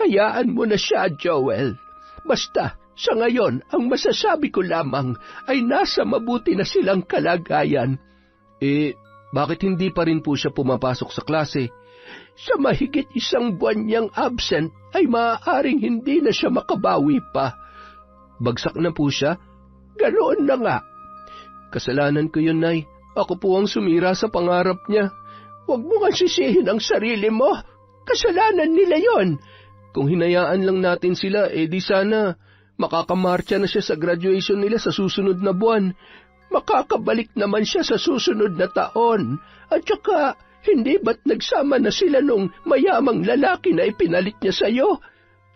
Hayaan mo na siya, Joel. Basta, sa ngayon, ang masasabi ko lamang ay nasa mabuti na silang kalagayan. Bakit hindi pa rin po siya pumapasok sa klase? Sa mahigit 1 buwan niyang absent, ay maaaring hindi na siya makabawi pa. Bagsak na po siya? Ganoon na nga. Kasalanan ko yun, Nay. Ako po ang sumira sa pangarap niya. Huwag mo nga sisihin ang sarili mo. Kasalanan nila yon. Kung hinayaan lang natin sila, di sana makakamarcha na siya sa graduation nila sa susunod na buwan. Makakabalik naman siya sa susunod na taon. At saka, hindi ba't nagsama na sila nung mayamang lalaki na ipinalit niya sa'yo?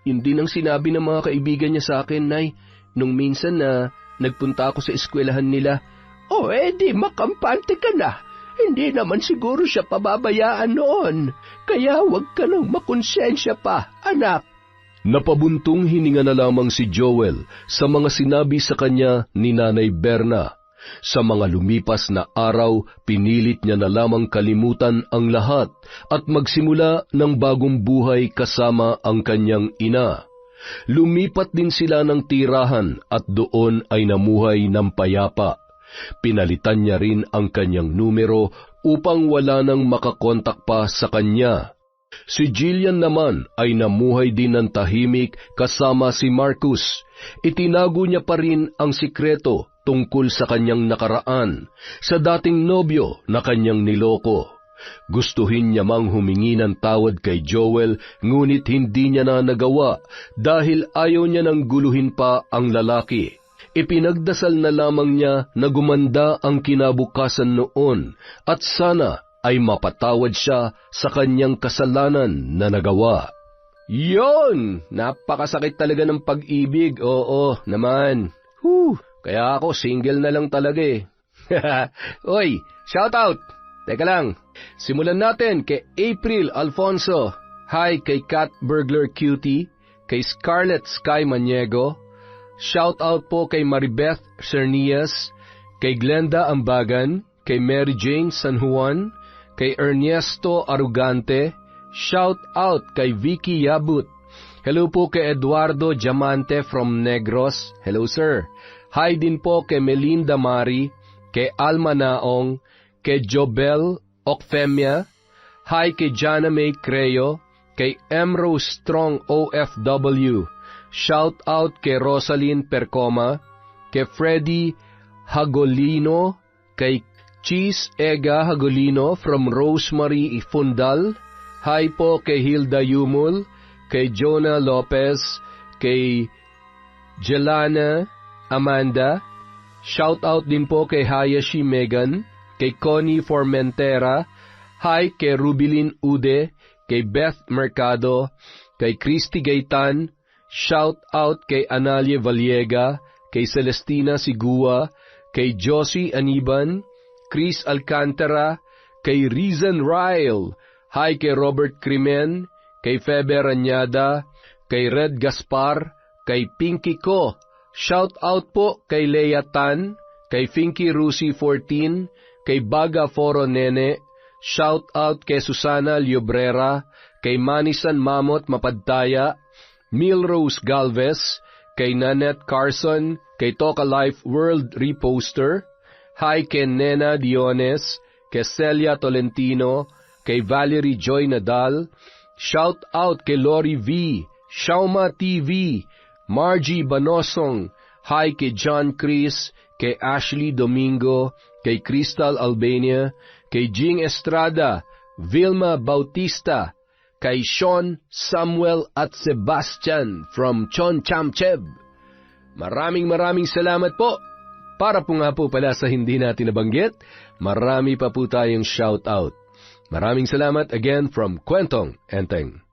Yun din ang sinabi ng mga kaibigan niya sa akin, Nay, nung minsan na nagpunta ako sa eskwelahan nila. Di makampante ka na. Hindi naman siguro siya pababayaan noon. Kaya huwag ka nang makonsensya pa, anak. Napabuntong hininga na lamang si Joel sa mga sinabi sa kanya ni Nanay Berna. Sa mga lumipas na araw, pinilit niya na lamang kalimutan ang lahat at magsimula ng bagong buhay kasama ang kanyang ina. Lumipat din sila ng tirahan at doon ay namuhay ng payapa. Pinalitan niya rin ang kanyang numero upang wala nang makakontak pa sa kanya. Si Jillian naman ay namuhay din ng tahimik kasama si Marcus. Itinago niya pa rin ang sikreto tungkol sa kanyang nakaraan, sa dating nobyo na kanyang niloko. Gustuhin niya mang humingi ng tawad kay Joel, ngunit hindi niya na nagawa dahil ayaw niya nang guluhin pa ang lalaki. Ipinagdasal na lamang niya na gumanda ang kinabukasan noon at sana ay mapatawad siya sa kanyang kasalanan na nagawa. Yon! Napakasakit talaga ng pag-ibig, oo naman. Kaya ako single na lang talaga eh. Oy, shout out! Teka lang, simulan natin kay April Alfonso. Hi kay Cat Burglar Cutie, kay Scarlett Sky Maniego. Shout out po kay Maribeth Cernias, kay Glenda Ambagan, kay Mary Jane San Juan, kay Ernesto Arugante. Shout out kay Vicky Yabut. Hello po kay Eduardo Diamante from Negros. Hello sir. Hi din po kay Melinda Mari, kay Alma Naong, kay Jobel Ocfemia. Hi kay Jana May Creo, kay Emro Strong OFW. Shout out kay Rosalyn Percoma, kay Freddy Hagolino, kay Cheese Ega Hagolino from Rosemary Ifundal. Hi po kay Hilda Yumul, kay Jonah Lopez, kay Jelana Amanda. Shout out din po kay Hayashi Megan, kay Connie Formentera. Hi kay Rubilin Ude, kay Beth Mercado, kay Christy Gaitan. Shout out kay Analia Valiega, kay Celestina Sigua, kay Josie Aniban, Chris Alcantara, kay Rizan Ryle. Hi kay Robert Crimen, kay Feber Anyada, kay Red Gaspar, kay Pinky Ko. Shout out po kay Lea Tan, kay Finky Rusi 14, kay Baga Foro Nene. Shout out kay Susana Liobrera, kay Manisan Mamot Mapadtaya, Milrose Galvez, kay Nanette Carson, kay Toka Life World Reposter. Hi kay Nena Diones, kay Celia Tolentino, kay Valerie Joy Nadal. Shout out kay Lori V, Shauma TV, Margie Banosong. Hi kay John Chris, kay Ashley Domingo, kay Crystal Albania, kay Jing Estrada, Vilma Bautista, kay Sean, Samuel at Sebastian from Chon Chamcheb. Maraming salamat po. Para po nga po pala sa hindi natin nabanggit, marami pa po tayong shout out. Maraming salamat again from Kwentong Enteng.